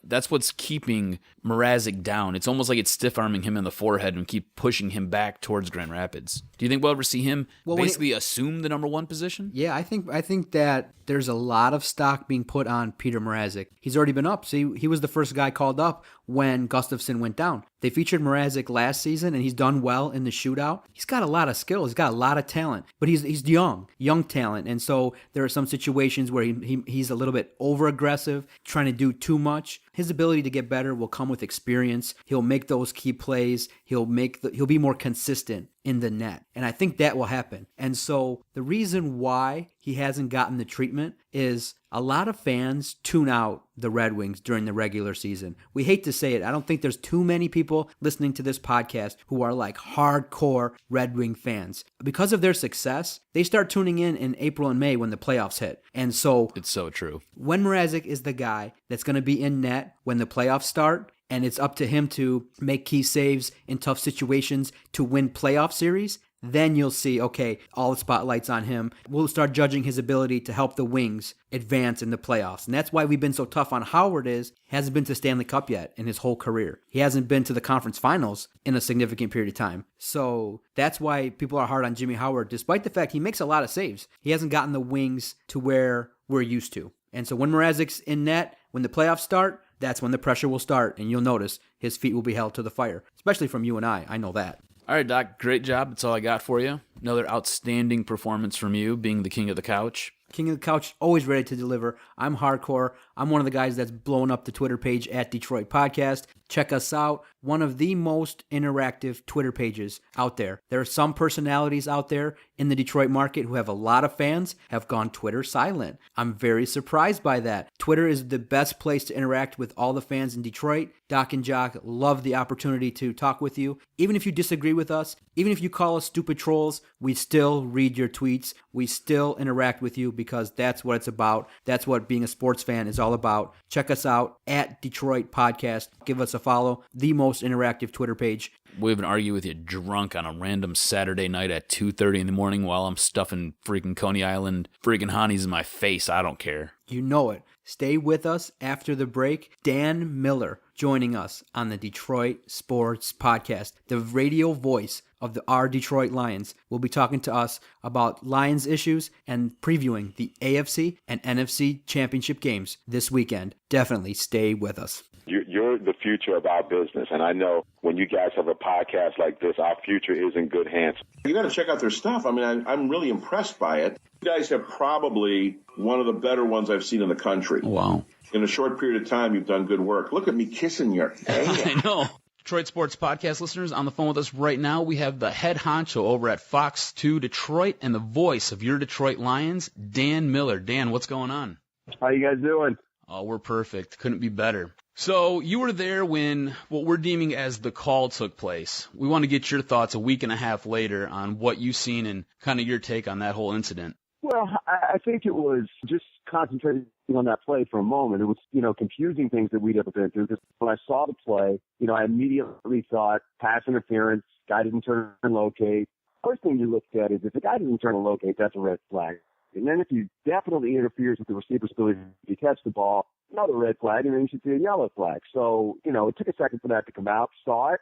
That's what's keeping Mrazek down. It's almost like it's stiff-arming him in the forehead and keep pushing him back towards Grand Rapids. Do you think we'll ever see him assume the number 1 position? Yeah, I think that there's a lot of stock being put on Peter Mrazek. He's already been up. See, he was the first guy called up when Gustafsson went down. They featured Mrazek last season, and he's done well in the shootout. He's got a lot of skill. He's got a lot of talent, but he's young talent. And so there are some situations where he's a little bit over-aggressive, trying to do too much. His ability to get better will come with experience. He'll make those key plays. He'll be more consistent in the net. And I think that will happen. And so the reason why he hasn't gotten the treatment is a lot of fans tune out the Red Wings during the regular season. We hate to say it. I don't think there's too many people listening to this podcast who are like hardcore Red Wing fans. Because of their success, they start tuning in April and May when the playoffs hit. And so it's so true. When Mrazek is the guy that's going to be in net when the playoffs start, and it's up to him to make key saves in tough situations to win playoff series, then you'll see, okay, all the spotlight's on him. We'll start judging his ability to help the Wings advance in the playoffs. And that's why we've been so tough on Howard. Hasn't been to Stanley Cup yet in his whole career. He hasn't been to the conference finals in a significant period of time. So that's why people are hard on Jimmy Howard, despite the fact he makes a lot of saves. He hasn't gotten the Wings to where we're used to. And so when Mrazek's in net, when the playoffs start, that's when the pressure will start, and you'll notice his feet will be held to the fire, especially from you and I. I know that. All right, Doc, great job. That's all I got for you. Another outstanding performance from you, being the king of the couch. King of the Couch, always ready to deliver. I'm hardcore. I'm one of the guys that's blowing up the Twitter page at Detroit Podcast. Check us out. One of the most interactive Twitter pages out there. There are some personalities out there in the Detroit market who have a lot of fans, have gone Twitter silent. I'm very surprised by that. Twitter is the best place to interact with all the fans in Detroit. Doc and Jock love the opportunity to talk with you. Even if you disagree with us, even if you call us stupid trolls, we still read your tweets. We still interact with you because that's what it's about. That's what being a sports fan is all about. Check us out at Detroit Podcast. Give us a follow. The most interactive Twitter page We even argue with you drunk on a random Saturday night at 2:30 in the morning while I'm stuffing freaking Coney Island freaking Honeys in my face. I don't care. You know it. Stay with us after the break. Dan Miller joining us on the Detroit Sports Podcast, the radio voice of our Detroit Lions, will be talking to us about Lions issues and previewing the AFC and NFC championship games this weekend. Definitely stay with us. You're the future of our business, and I know when you guys have a podcast like this, our future is in good hands. You got to check out their stuff. I mean, I'm really impressed by it. You guys have probably one of the better ones I've seen in the country. Wow. In a short period of time, you've done good work. Look at me kissing your hand. I know. Detroit Sports Podcast listeners, on the phone with us right now, we have the head honcho over at Fox 2 Detroit and the voice of your Detroit Lions, Dan Miller. Dan, what's going on? How you guys doing? Oh, we're perfect. Couldn't be better. So you were there when what we're deeming as the call took place. We want to get your thoughts a week and a half later on what you've seen and kind of your take on that whole incident. Well, I think it was just concentrating on that play for a moment. It was, confusing things that we'd ever been through. Because when I saw the play, I immediately thought pass interference, guy didn't turn and locate. First thing you look at is if the guy didn't turn and locate, that's a red flag. And then if he definitely interferes with the receiver's ability to catch the ball, another red flag, and then you should see a yellow flag. So, it took a second for that to come out. Saw it,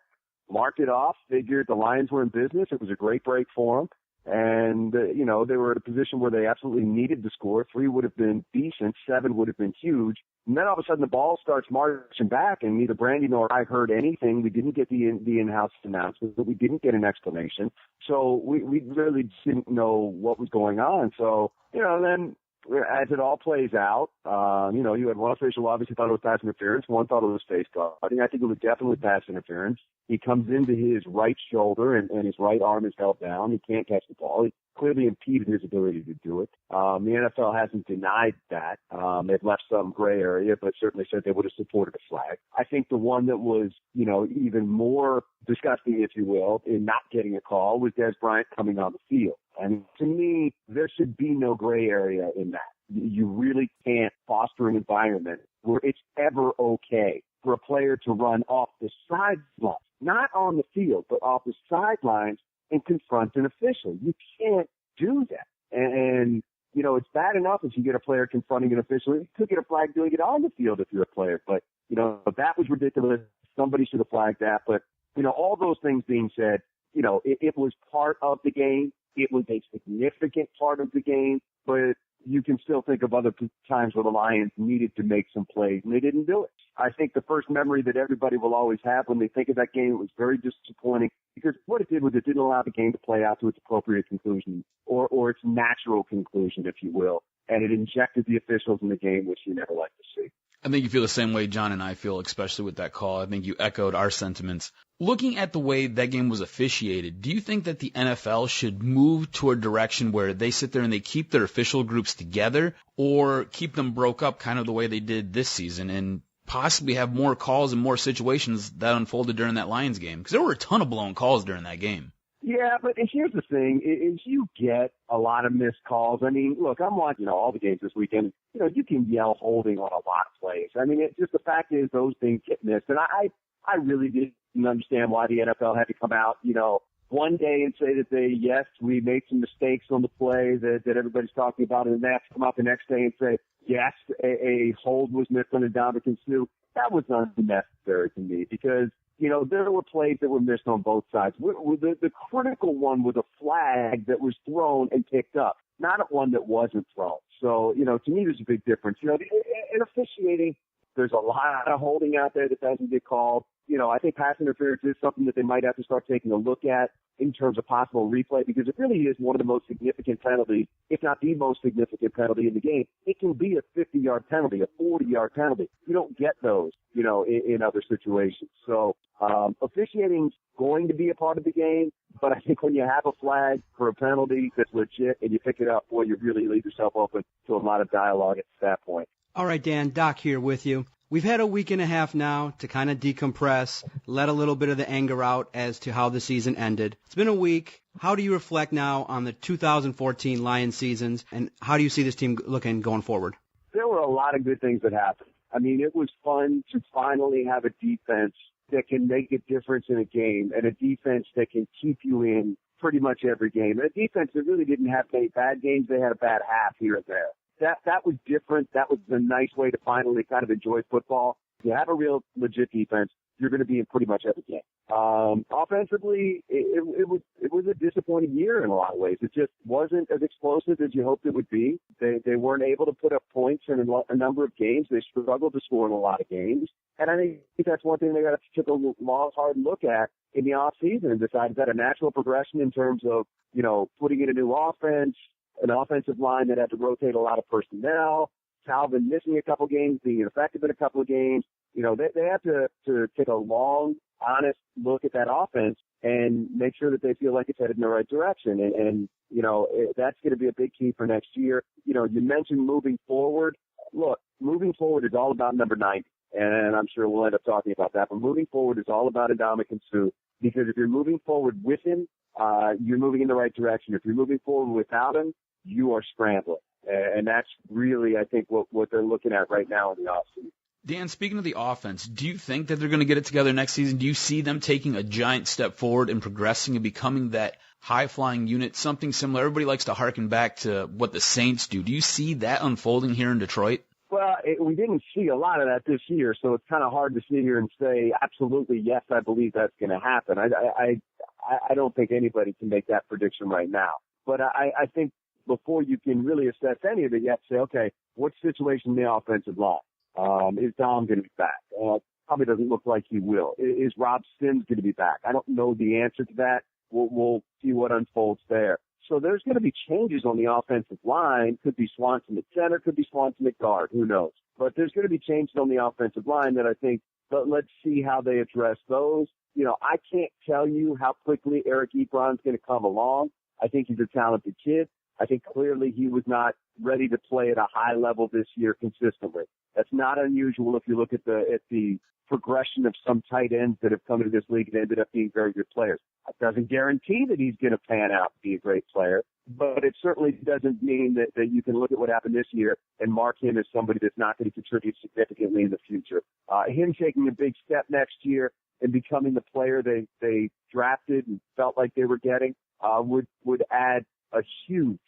marked it off, figured the Lions were in business. It was a great break for them. And, they were at a position where they absolutely needed to score. 3 would have been decent. 7 would have been huge. And then all of a sudden the ball starts marching back, and neither Brandy nor I heard anything. We didn't get the in-house announcement, but we didn't get an explanation. So we really didn't know what was going on. So, then as it all plays out, you had one official obviously thought it was pass interference. One thought it was face guarding. I think it was definitely pass interference. He comes into his right shoulder and his right arm is held down. He can't catch the ball. He clearly impeded his ability to do it. The NFL hasn't denied that. They've left some gray area, but certainly said they would have supported a flag. I think the one that was, even more disgusting, if you will, in not getting a call was Des Bryant coming on the field. And to me, there should be no gray area in that. You really can't foster an environment where it's ever okay for a player to run off the sidelines, not on the field, but off the sidelines and confront an official. You can't do that. And it's bad enough if you get a player confronting an official. You could get a flag doing it on the field if you're a player. But, that was ridiculous. Somebody should have flagged that. But, all those things being said, it was part of the game. It was a significant part of the game, but you can still think of other times where the Lions needed to make some plays, and they didn't do it. I think the first memory that everybody will always have when they think of that game was very disappointing because what it did was it didn't allow the game to play out to its appropriate conclusion or its natural conclusion, if you will, and it injected the officials in the game, which you never like to see. I think you feel the same way John and I feel, especially with that call. I think you echoed our sentiments. Looking at the way that game was officiated, do you think that the NFL should move to a direction where they sit there and they keep their official groups together or keep them broke up kind of the way they did this season and possibly have more calls and more situations that unfolded during that Lions game? Because there were a ton of blown calls during that game. Yeah, but here's the thing, is you get a lot of missed calls. I mean, look, I'm watching all the games this weekend. You can yell holding on a lot of plays. I mean, it's just the fact is those things get missed. And I really didn't understand why the NFL had to come out, one day and say that yes, we made some mistakes on the play that everybody's talking about, and then they have to come out the next day and say, yes, a hold was missed on Ndamukong Suh. That was unnecessary to me because, there were plays that were missed on both sides. The critical one was a flag that was thrown and picked up, not one that wasn't thrown. So, to me, there's a big difference. In officiating, there's a lot of holding out there that doesn't get called. I think pass interference is something that they might have to start taking a look at in terms of possible replay because it really is one of the most significant penalties, if not the most significant penalty in the game. It can be a 50-yard penalty, a 40-yard penalty. You don't get those, in other situations. So officiating's going to be a part of the game, but I think when you have a flag for a penalty that's legit and you pick it up, boy, you really leave yourself open to a lot of dialogue at that point. All right, Dan, Doc here with you. We've had a week and a half now to kind of decompress, let a little bit of the anger out as to how the season ended. It's been a week. How do you reflect now on the 2014 Lions seasons, and how do you see this team looking going forward? There were a lot of good things that happened. I mean, it was fun to finally have a defense that can make a difference in a game and a defense that can keep you in pretty much every game. And a defense that really didn't have many bad games. They had a bad half here and there. That was different. That was a nice way to finally kind of enjoy football. If you have a real legit defense, you're going to be in pretty much every game. Offensively, it was a disappointing year in a lot of ways. It just wasn't as explosive as you hoped it would be. They weren't able to put up points in a number of games. They struggled to score in a lot of games. And I think that's one thing they got to take a long, hard look at in the offseason and decide is that a natural progression in terms of, putting in a new offense, an offensive line that had to rotate a lot of personnel, Calvin missing a couple games, being ineffective in a couple of games. They have to take a long, honest look at that offense and make sure that they feel like it's headed in the right direction. And that's going to be a big key for next year. You mentioned moving forward. Look, moving forward is all about number 90. And I'm sure we'll end up talking about that. But moving forward is all about Ndamukong Suh, because if you're moving forward with him, you're moving in the right direction. If you're moving forward without him, you are scrambling. And that's really, I think, what they're looking at right now in the offseason. Dan, speaking of the offense, do you think that they're going to get it together next season? Do you see them taking a giant step forward and progressing and becoming that high-flying unit, something similar? Everybody likes to harken back to what the Saints do. Do you see that unfolding here in Detroit? Well, we didn't see a lot of that this year, so it's kind of hard to sit here and say, absolutely, yes, I believe that's going to happen. I don't think anybody can make that prediction right now. But I think before you can really assess any of it, you have to say, okay, what situation in the offensive line? Is Dom going to be back? Probably doesn't look like he will. Is Rob Sims going to be back? I don't know the answer to that. We'll see what unfolds there. So there's going to be changes on the offensive line. Could be Swanson at center, could be Swanson at guard. Who knows? But there's going to be changes on the offensive line that I think, but let's see how they address those. I can't tell you how quickly Eric Ebron's going to come along. I think he's a talented kid. I think clearly he was not ready to play at a high level this year consistently. That's not unusual if you look at the progression of some tight ends that have come into this league and ended up being very good players. That doesn't guarantee that he's going to pan out to be a great player, but it certainly doesn't mean that you can look at what happened this year and mark him as somebody that's not going to contribute significantly in the future. Him taking a big step next year and becoming the player they drafted and felt like they were getting would add a huge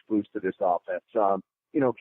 boost to this offense.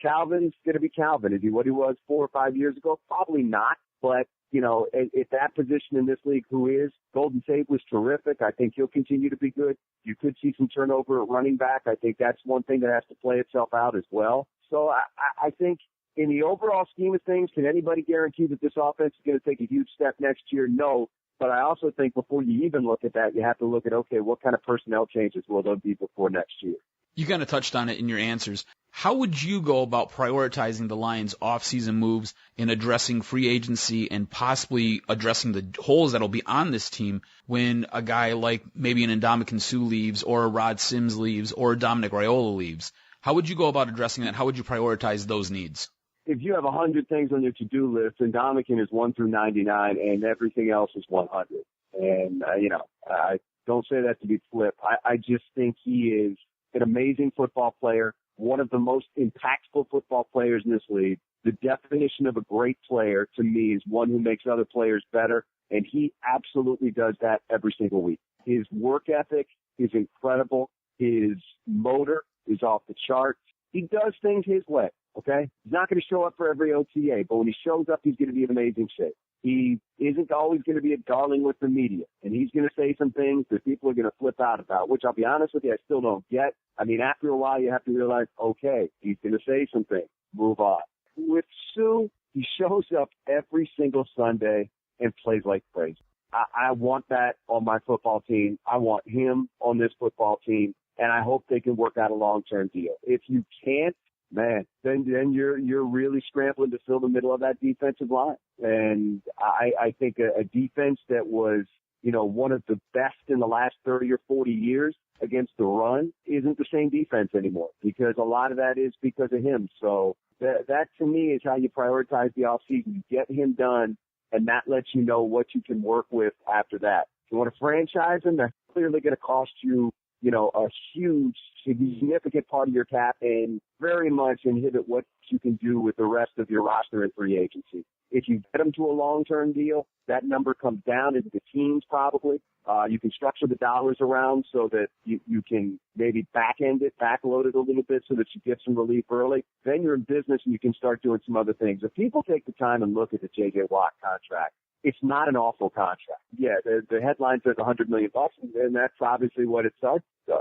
Calvin's going to be Calvin. Is he what he was 4 or 5 years ago? Probably not. But, at that position in this league, who is? Golden Tate was terrific. I think he'll continue to be good. You could see some turnover at running back. I think that's one thing that has to play itself out as well. So I think in the overall scheme of things, can anybody guarantee that this offense is going to take a huge step next year? No. But I also think before you even look at that, you have to look at, okay, what kind of personnel changes will there be before next year? You kind of touched on it in your answers. How would you go about prioritizing the Lions' off-season moves in addressing free agency and possibly addressing the holes that will be on this team when a guy like maybe an Ndamukong Suh leaves or a Rod Sims leaves or a Dominic Raiola leaves? How would you go about addressing that? How would you prioritize those needs? If you have 100 things on your to-do list, and Ndamukong is 1 through 99, and everything else is 100. And, I don't say that to be flip. I just think he is an amazing football player, one of the most impactful football players in this league. The definition of a great player to me is one who makes other players better, and he absolutely does that every single week. His work ethic is incredible. His motor is off the charts. He does things his way, okay? He's not going to show up for every OTA, but when he shows up, he's going to be in amazing shape. He isn't always going to be a darling with the media, and he's going to say some things that people are going to flip out about, which I'll be honest with you, I still don't get. I mean, after a while, you have to realize, okay, he's going to say some things. Move on. With Suh, he shows up every single Sunday and plays like crazy. I want that on my football team. I want him on this football team, and I hope they can work out a long-term deal. If you can't, man, then you're really scrambling to fill the middle of that defensive line. And I think a defense that was, one of the best in the last 30 or 40 years against the run isn't the same defense anymore, because a lot of that is because of him. So that to me is how you prioritize the offseason. You get him done, and that lets you know what you can work with after that. If you want to franchise him, that's clearly going to cost you a huge, significant part of your cap and very much inhibit what you can do with the rest of your roster in free agency. If you get them to a long-term deal, that number comes down into the teens probably. You can structure the dollars around so that you can maybe backload it a little bit so that you get some relief early. Then you're in business and you can start doing some other things. If people take the time and look at the J.J. Watt contract, it's not an awful contract. Yeah, the headline says $100 million, and that's obviously what it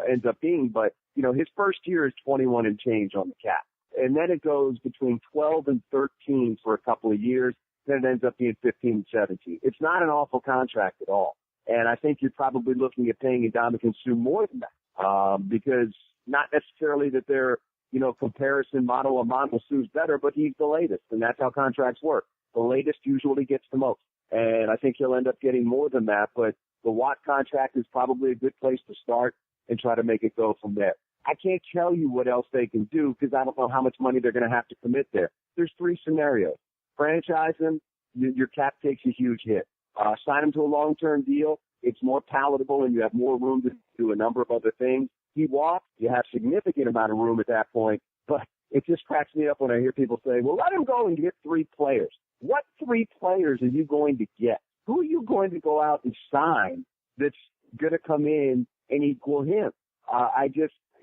ends up being. But, his first year is 21 and change on the cap. And then it goes between 12 and 13 for a couple of years. Then it ends up being 15 and 17. It's not an awful contract at all. And I think you're probably looking at paying Ndamukong Suh more than that, because not necessarily that they're, comparison model of Suh's better, but he's the latest, and that's how contracts work. The latest usually gets the most. And I think he'll end up getting more than that, but the Watt contract is probably a good place to start and try to make it go from there. I can't tell you what else they can do because I don't know how much money they're going to have to commit there. There's three scenarios. Franchise him, your cap takes a huge hit. Sign him to a long-term deal. It's more palatable and you have more room to do a number of other things. He walks, you have significant amount of room at that point, but it just cracks me up when I hear people say, well, let him go and get three players. What three players are you going to get? Who are you going to go out and sign that's going to come in and equal him?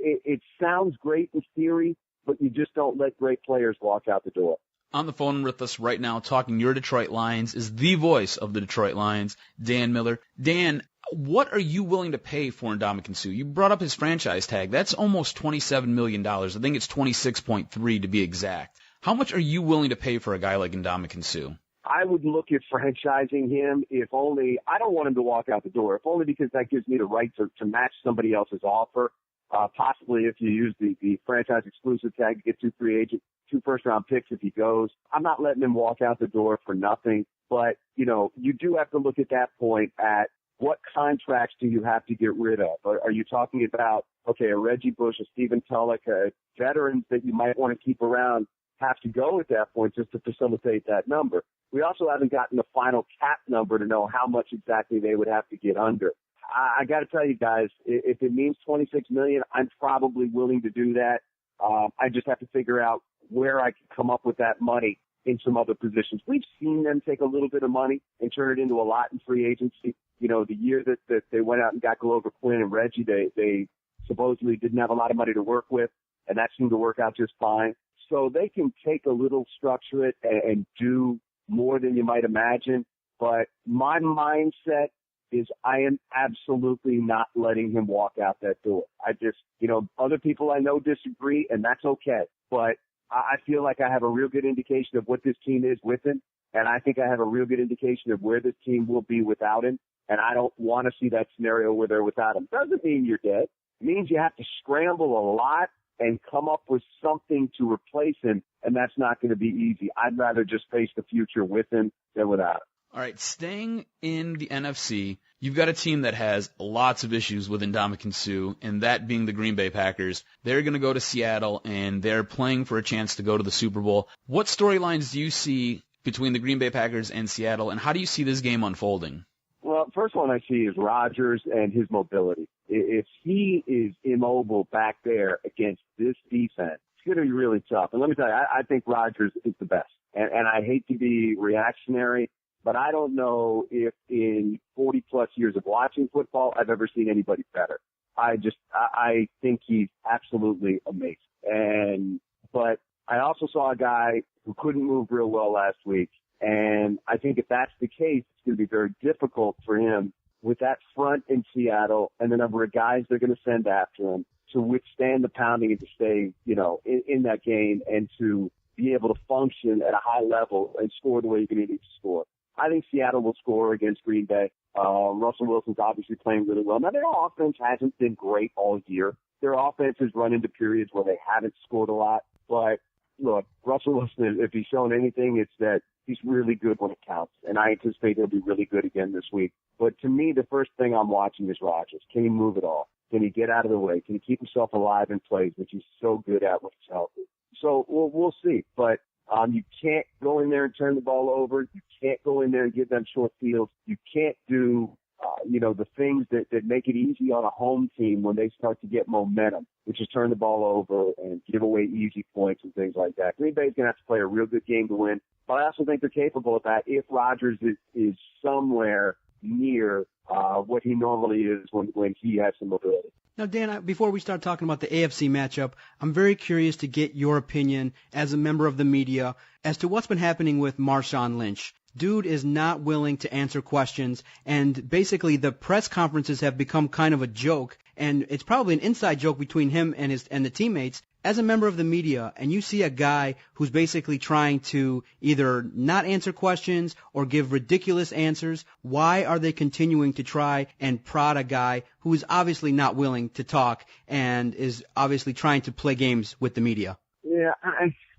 It sounds great in theory, but you just don't let great players walk out the door. On the phone with us right now, talking your Detroit Lions, is the voice of the Detroit Lions, Dan Miller. Dan, what are you willing to pay for Ndamukong Suh? You brought up his franchise tag. That's almost $27 million. I think it's 26.3 to be exact. How much are you willing to pay for a guy like Ndamukong Suh? I would look at franchising him if only, I don't want him to walk out the door, if only because that gives me the right to match somebody else's offer. Possibly if you use the franchise exclusive tag to get two first-round picks if he goes. I'm not letting him walk out the door for nothing. But, you do have to look at that point at what contracts do you have to get rid of? Are you talking about, a Reggie Bush, a Stephen Tulloch, veterans that you might want to keep around have to go at that point just to facilitate that number? We also haven't gotten the final cap number to know how much exactly they would have to get under. I got to tell you guys, if it means $26 million, I'm probably willing to do that. I just have to figure out where I can come up with that money in some other positions. We've seen them take a little bit of money and turn it into a lot in free agency. The year that they went out and got Glover Quinn and Reggie, they supposedly didn't have a lot of money to work with, and that seemed to work out just fine. So they can take a little, structure it, and do more than you might imagine. But my mindset is I am absolutely not letting him walk out that door. I just, other people I know disagree, and that's okay. But I feel like I have a real good indication of what this team is with him, and I think I have a real good indication of where this team will be without him, and I don't want to see that scenario where they're without him. Doesn't mean you're dead. It means you have to scramble a lot and come up with something to replace him, and that's not going to be easy. I'd rather just face the future with him than without him. All right, staying in the NFC, you've got a team that has lots of issues with Ndamukong Suh, and that being the Green Bay Packers. They're going to go to Seattle, and they're playing for a chance to go to the Super Bowl. What storylines do you see between the Green Bay Packers and Seattle, and how do you see this game unfolding? Well, first one I see is Rodgers and his mobility. If he is immobile back there against this defense, it's going to be really tough. And let me tell you, I think Rodgers is the best. And I hate to be reactionary, but I don't know if in 40-plus years of watching football, I've ever seen anybody better. I think he's absolutely amazing. But I also saw a guy who couldn't move real well last week. And I think if that's the case, it's going to be very difficult for him with that front in Seattle and the number of guys they're going to send after him to withstand the pounding and to stay, in that game and to be able to function at a high level and score the way you're going to need to score. I think Seattle will score against Green Bay. Russell Wilson's obviously playing really well. Now, their offense hasn't been great all year. Their offense has run into periods where they haven't scored a lot. But, look, Russell Wilson, if he's shown anything, it's that he's really good when it counts. And I anticipate he'll be really good again this week. But to me, the first thing I'm watching is Rodgers. Can he move at all? Can he get out of the way? Can he keep himself alive in plays, which he's so good at when he's healthy? So we'll see. But you can't go in there and turn the ball over. You can't go in there and give them short fields. You can't do the things that make it easy on a home team when they start to get momentum, which is turn the ball over and give away easy points and things like that. Green Bay's going to have to play a real good game to win, but I also think they're capable of that if Rodgers is somewhere near what he normally is when he has some mobility. Now, Dan, before we start talking about the AFC matchup, I'm very curious to get your opinion as a member of the media as to what's been happening with Marshawn Lynch. Dude is not willing to answer questions, and basically the press conferences have become kind of a joke, and it's probably an inside joke between him and the teammates. As a member of the media, and you see a guy who's basically trying to either not answer questions or give ridiculous answers, why are they continuing to try and prod a guy who is obviously not willing to talk and is obviously trying to play games with the media? Yeah,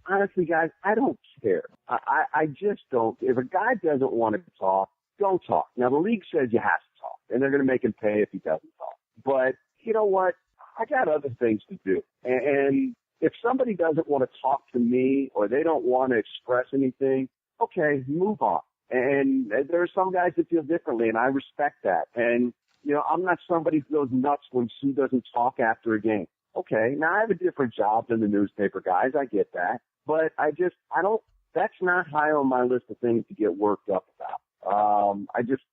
honestly, guys, I don't care. I just don't. If a guy doesn't want to talk, don't talk. Now, the league says you have to talk, and they're going to make him pay if he doesn't talk. But you know what? I got other things to do. And if somebody doesn't want to talk to me or they don't want to express anything, okay, move on. And there are some guys that feel differently, and I respect that. And, I'm not somebody who goes nuts when Suh doesn't talk after a game. Okay, now I have a different job than the newspaper guys. I get that. But that's not high on my list of things to get worked up about. I just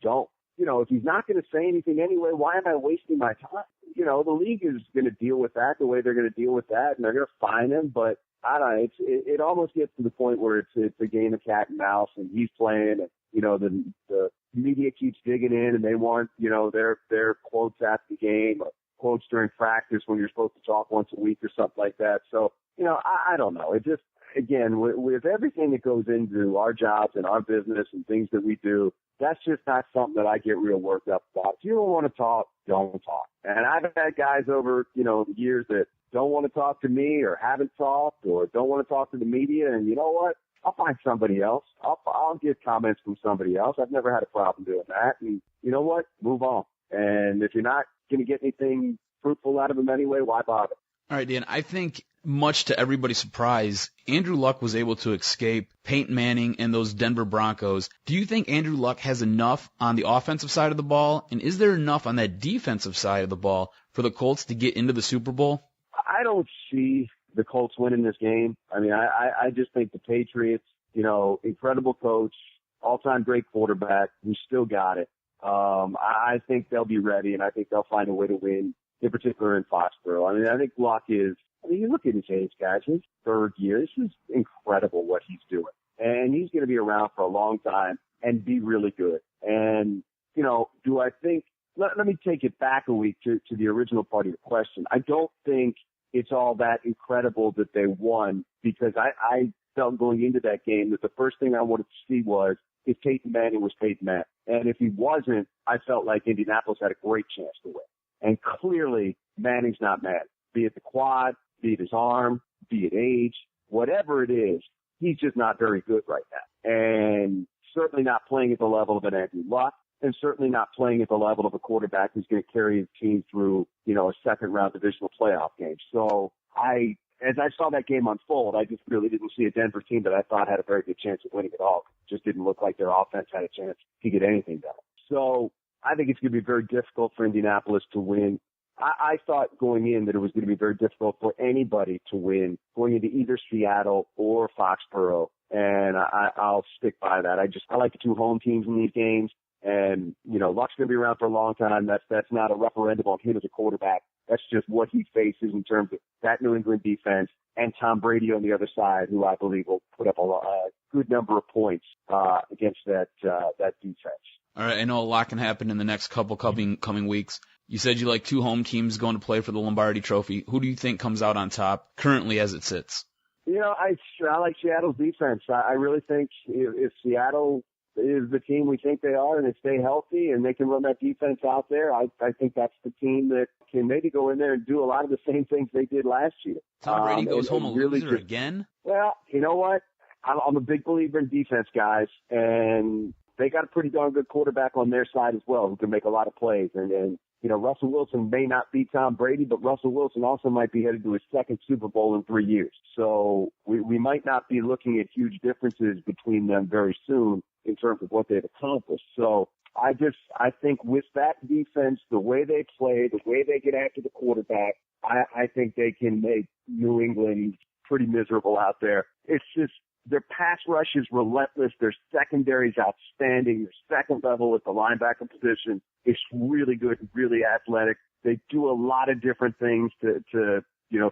don't. If he's not going to say anything anyway, why am I wasting my time? The league is going to deal with that the way they're going to deal with that, and they're going to fine him. But I don't know. It almost gets to the point where it's a game of cat and mouse, and he's playing, and the media keeps digging in, and they want their quotes after the game, or quotes during practice when you're supposed to talk once a week or something like that. So I don't know. It just, again, with everything that goes into our jobs and our business and things that we do, that's just not something that I get real worked up about. If you don't want to talk, don't talk. And I've had guys over, the years that don't want to talk to me or haven't talked or don't want to talk to the media. And you know what? I'll find somebody else. I'll get comments from somebody else. I've never had a problem doing that. And you know what? Move on. And if you're not going to get anything fruitful out of them anyway, why bother? All right, Dan, I think much to everybody's surprise, Andrew Luck was able to escape Peyton Manning and those Denver Broncos. Do you think Andrew Luck has enough on the offensive side of the ball? And is there enough on that defensive side of the ball for the Colts to get into the Super Bowl? I don't see the Colts winning this game. I mean, I just think the Patriots, incredible coach, all-time great quarterback, who still got it. I think they'll be ready, and I think they'll find a way to win, in particular in Foxborough. I mean, I think Luck is, you look at his age, guys, his third year. This is incredible what he's doing. And he's going to be around for a long time and be really good. And, do I think, let me take it back a week to the original part of your question. I don't think it's all that incredible that they won, because I felt going into that game that the first thing I wanted to see was if Peyton Manning was Peyton Manning. And if he wasn't, I felt like Indianapolis had a great chance to win. And clearly, Manning's not Manning. Be it the quad, be it his arm, be it age, whatever it is, he's just not very good right now. And certainly not playing at the level of an Andrew Luck, and certainly not playing at the level of a quarterback who's going to carry his team through, a second-round divisional playoff game. So as I saw that game unfold, I just really didn't see a Denver team that I thought had a very good chance of winning at all. It just didn't look like their offense had a chance to get anything done. So I think it's going to be very difficult for Indianapolis to win. I thought going in that it was going to be very difficult for anybody to win going into either Seattle or Foxborough. And I'll stick by that. I like the two home teams in these games. And, Luck's going to be around for a long time. That's not a referendum on him as a quarterback. That's just what he faces in terms of that New England defense and Tom Brady on the other side, who I believe will put up a good number of points against that defense. All right, I know a lot can happen in the next couple coming weeks. You said you like two home teams going to play for the Lombardi Trophy. Who do you think comes out on top currently as it sits? I like Seattle's defense. I really think if Seattle is the team we think they are and they stay healthy and they can run that defense out there, I think that's the team that can maybe go in there and do a lot of the same things they did last year. Tom Brady goes home a loser again? Well, you know what? I'm a big believer in defense, guys, and they got a pretty darn good quarterback on their side as well who can make a lot of plays. And Russell Wilson may not be Tom Brady, but Russell Wilson also might be headed to his second Super Bowl in 3 years. So we might not be looking at huge differences between them very soon in terms of what they've accomplished. So I think with that defense, the way they play, the way they get after the quarterback, I think they can make New England pretty miserable out there. It's just their pass rush is relentless. Their secondary is outstanding. Their second level at the linebacker position is really good and really athletic. They do a lot of different things to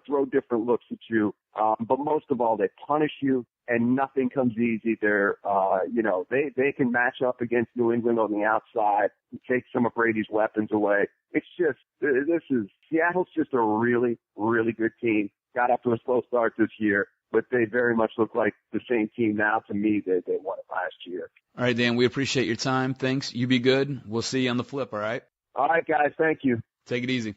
throw different looks at you. But most of all, they punish you and nothing comes easy. They're, they can match up against New England on the outside and take some of Brady's weapons away. It's just, Seattle's just a really, really good team. Got up to a slow start this year, but they very much look like the same team now to me that they won it last year. All right, Dan, we appreciate your time. Thanks. You be good. We'll see you on the flip, all right? All right, guys. Thank you. Take it easy.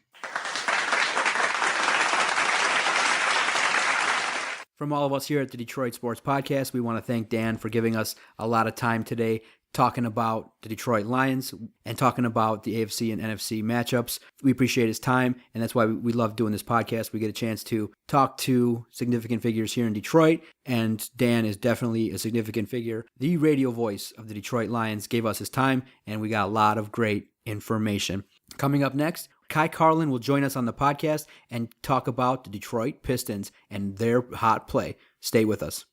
From all of us here at the Detroit Sports Podcast, we want to thank Dan for giving us a lot of time today talking about the Detroit Lions and talking about the AFC and NFC matchups. We appreciate his time, and that's why we love doing this podcast. We get a chance to talk to significant figures here in Detroit, and Dan is definitely a significant figure. The radio voice of the Detroit Lions gave us his time, and we got a lot of great information. Coming up next, Carlin will join us on the podcast and talk about the Detroit Pistons and their hot play. Stay with us.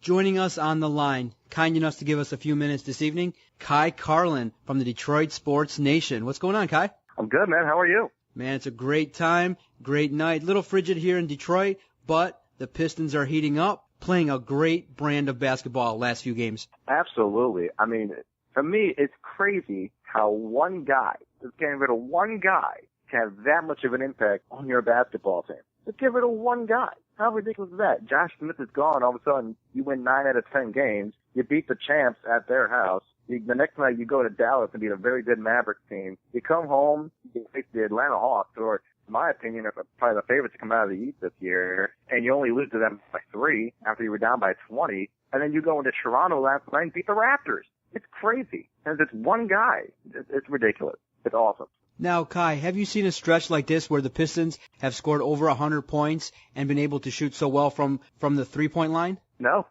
Joining us on the line, kind enough to give us a few minutes this evening, Carlin from the Detroit Sports Nation. What's going on, Kai? I'm good, man. How are you? Man, it's a great time, great night. Little frigid here in Detroit, but the Pistons are heating up, playing a great brand of basketball last few games. Absolutely. I mean, for me, it's crazy how one guy, just getting rid of one guy, can have that much of an impact on your basketball team. Just get rid of one guy. How ridiculous is that? Josh Smith is gone. All of a sudden, you win 9 out of 10 games. You beat the champs at their house. The next night, you go to Dallas and beat a very good Mavericks team. You come home, you face the Atlanta Hawks, or, in my opinion, are probably the favorites to come out of the East this year, and you only lose to them by 3 after you were down by 20, and then you go into Toronto last night and beat the Raptors. It's crazy. And it's one guy. It's ridiculous. It's awesome. Now, Kai, have you seen a stretch like this where the Pistons have scored over 100 points and been able to shoot so well from the three-point line? No,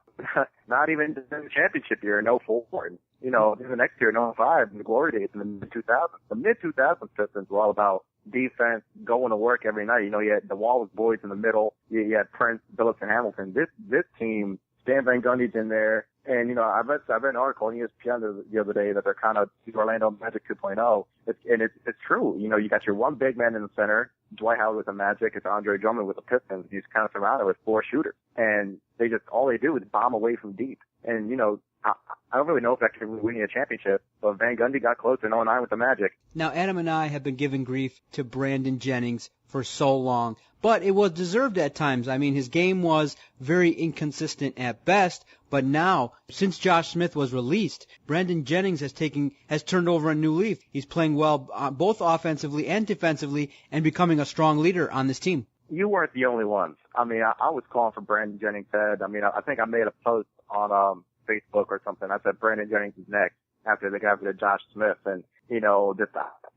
not even in the championship year in 04. You know, the next year in 05, in the glory days in the mid-2000s. The mid-2000s Pistons were all about defense, going to work every night. You know, you had the Wallace boys in the middle. You had Prince, Billups, and Hamilton. This team, Stan Van Gundy's in there. And, you know, I read an article on ESPN the other day that they're kind of the Orlando Magic 2.0. It's true. You know, you got your one big man in the center, Dwight Howard with the Magic, it's Andre Drummond with the Pistons. He's kind of surrounded with 4 shooters. And all they do is bomb away from deep. And, you know, I don't really know if that can win you a championship, but Van Gundy got close in 09 with the Magic. Now, Adam and I have been giving grief to Brandon Jennings for so long, but it was deserved at times. I mean, his game was very inconsistent at best, but now, since Josh Smith was released, Brandon Jennings has turned over a new leaf. He's playing well both offensively and defensively and becoming a strong leader on this team. You weren't the only ones. I mean, I was calling for Brandon Jennings' head. I mean, I think I made a post on Facebook or something. I said Brandon Jennings is next after they got rid of Josh Smith. And, you know,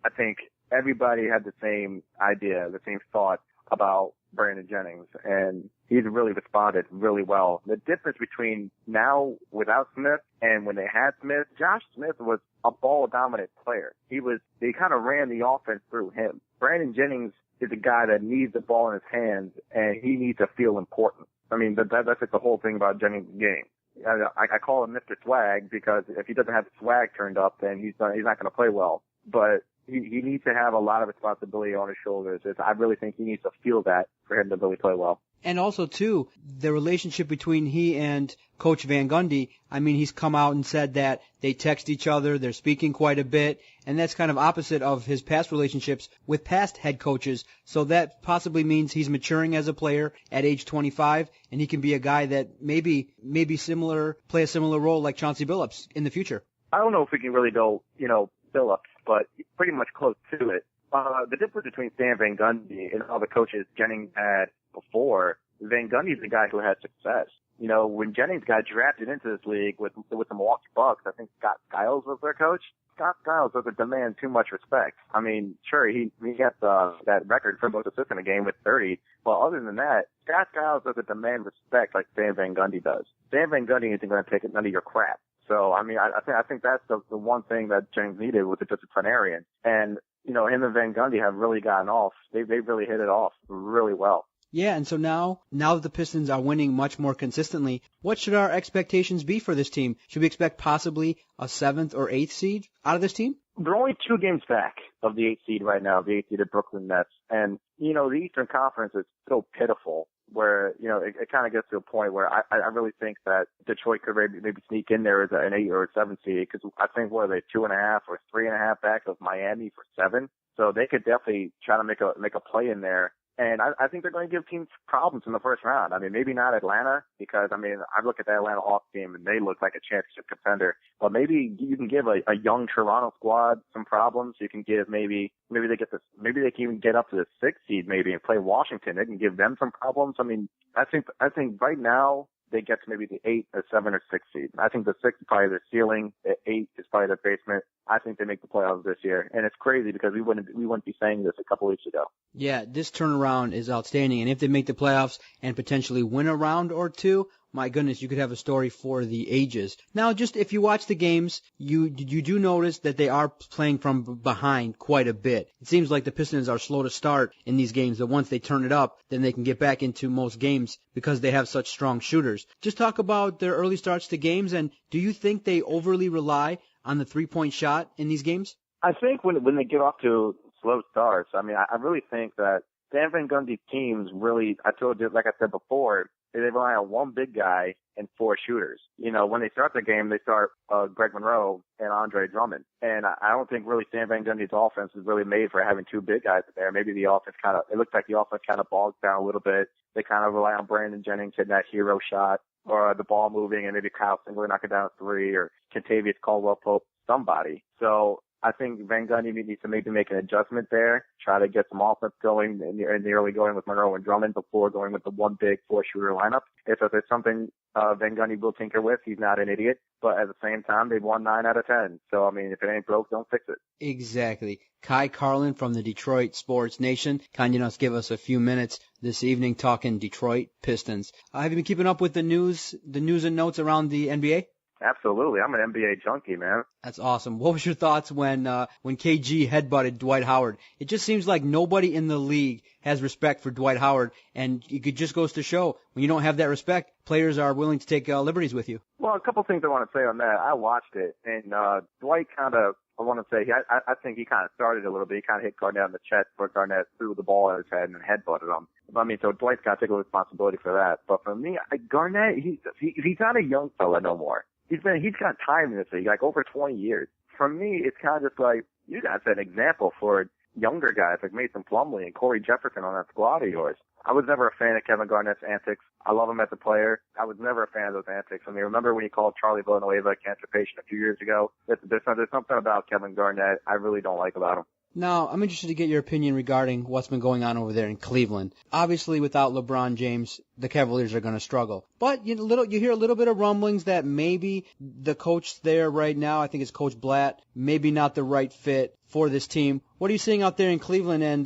I think everybody had the same idea, the same thought about Brandon Jennings, and he's really responded really well. The difference between now without Smith and when they had Smith, Josh Smith was a ball-dominant player. They kind of ran the offense through him. Brandon Jennings is a guy that needs the ball in his hands, and he needs to feel important. I mean, that's like the whole thing about Jennings' game. I call him Mr. Swag because if he doesn't have the swag turned up, then he's not going to play well. But he needs to have a lot of responsibility on his shoulders. I really think he needs to feel that for him to really play well. And also, too, the relationship between he and Coach Van Gundy, I mean, he's come out and said that they text each other, they're speaking quite a bit, and that's kind of opposite of his past relationships with past head coaches. So that possibly means he's maturing as a player at age 25, and he can be a guy that maybe play a similar role like Chauncey Billups in the future. I don't know if we can really go, Billups, but pretty much close to it. The difference between Stan Van Gundy and all the coaches Jennings had before Van Gundy's the guy who had success. You know, when Jennings got drafted into this league with the Milwaukee Bucks, I think Scott Skiles was their coach. Scott Skiles doesn't demand too much respect. I mean, sure, he got that record for most assists in a game with 30. Well, other than that, Scott Skiles doesn't demand respect like Stan Van Gundy does. Stan Van Gundy isn't going to take none of your crap. So, I mean, I think that's the one thing that Jennings needed was a disciplinarian. And, you know, him and Van Gundy have really gotten off. They really hit it off really well. Yeah, and so now that the Pistons are winning much more consistently, what should our expectations be for this team? Should we expect possibly a 7th or 8th seed out of this team? They're only 2 games back of the 8th seed right now, the 8th seed of Brooklyn Nets. And, you know, the Eastern Conference is so pitiful where, you know, it kind of gets to a point where I really think that Detroit could maybe sneak in there as an 8 or a 7 seed because I think, what are they, 2.5 or 3.5 back of Miami for 7? So they could definitely try to make a play in there. And I think they're going to give teams problems in the first round. I mean, maybe not Atlanta because, I mean, I look at that Atlanta Hawks team and they look like a championship contender. But maybe you can give a young Toronto squad some problems. You can give maybe they can even get up to the 6th seed maybe and play Washington. They can give them some problems. I mean, I think right now they get to maybe the 8 or 7 or 6 seed. I think the 6 is probably their ceiling. The 8 is probably their basement. I think they make the playoffs this year. And it's crazy because we wouldn't be saying this a couple weeks ago. Yeah, this turnaround is outstanding. And if they make the playoffs and potentially win a round or two, my goodness, you could have a story for the ages. Now, just if you watch the games, you do notice that they are playing from behind quite a bit. It seems like the Pistons are slow to start in these games, but once they turn it up, then they can get back into most games because they have such strong shooters. Just talk about their early starts to games, and do you think they overly rely on the three-point shot in these games? I think when they get off to slow starts, I mean, I really think that Stan Van Gundy teams really, I told you, like I said before, they rely on one big guy and 4 shooters. You know, when they start the game, they start Greg Monroe and Andre Drummond. And I don't think really Stan Van Gundy's offense is really made for having 2 big guys in there. Maybe the offense it looks like the offense kind of bogs down a little bit. They kind of rely on Brandon Jennings hitting that hero shot or the ball moving and maybe Kyle Singler knocking down a 3 or Kentavious Caldwell-Pope, somebody. So I think Van Gundy needs to maybe make an adjustment there, try to get some offense going in the early going with Monroe and Drummond before going with the one big 4-shooter lineup. If there's something Van Gundy will tinker with, he's not an idiot. But at the same time, they've won 9 out of 10. So, I mean, if it ain't broke, don't fix it. Exactly. Kai Carlin from the Detroit Sports Nation, kind enough to give us a few minutes this evening talking Detroit Pistons. Have you been keeping up with the news and notes around the NBA? Absolutely. I'm an NBA junkie, man. That's awesome. What was your thoughts when KG headbutted Dwight Howard? It just seems like nobody in the league has respect for Dwight Howard, and it just goes to show when you don't have that respect, players are willing to take liberties with you. Well, a couple things I want to say on that. I watched it, and Dwight kind of, I want to say, I think he kind of started a little bit. He kind of hit Garnett in the chest where Garnett threw the ball at his head and headbutted him. I mean, so Dwight's got to take a responsibility for that. But for me, Garnett, he's not a young fella no more. He's got time in this league, like over 20 years. For me, it's kind of just like, you guys set an example for younger guys like Mason Plumlee and Corey Jefferson on that squad of yours. I was never a fan of Kevin Garnett's antics. I love him as a player. I was never a fan of those antics. I mean, remember when he called Charlie Villanueva a cancer patient a few years ago? There's something about Kevin Garnett I really don't like about him. Now, I'm interested to get your opinion regarding what's been going on over there in Cleveland. Obviously, without LeBron James, the Cavaliers are going to struggle. But you hear a little bit of rumblings that maybe the coach there right now, I think it's Coach Blatt, maybe not the right fit for this team. What are you seeing out there in Cleveland? And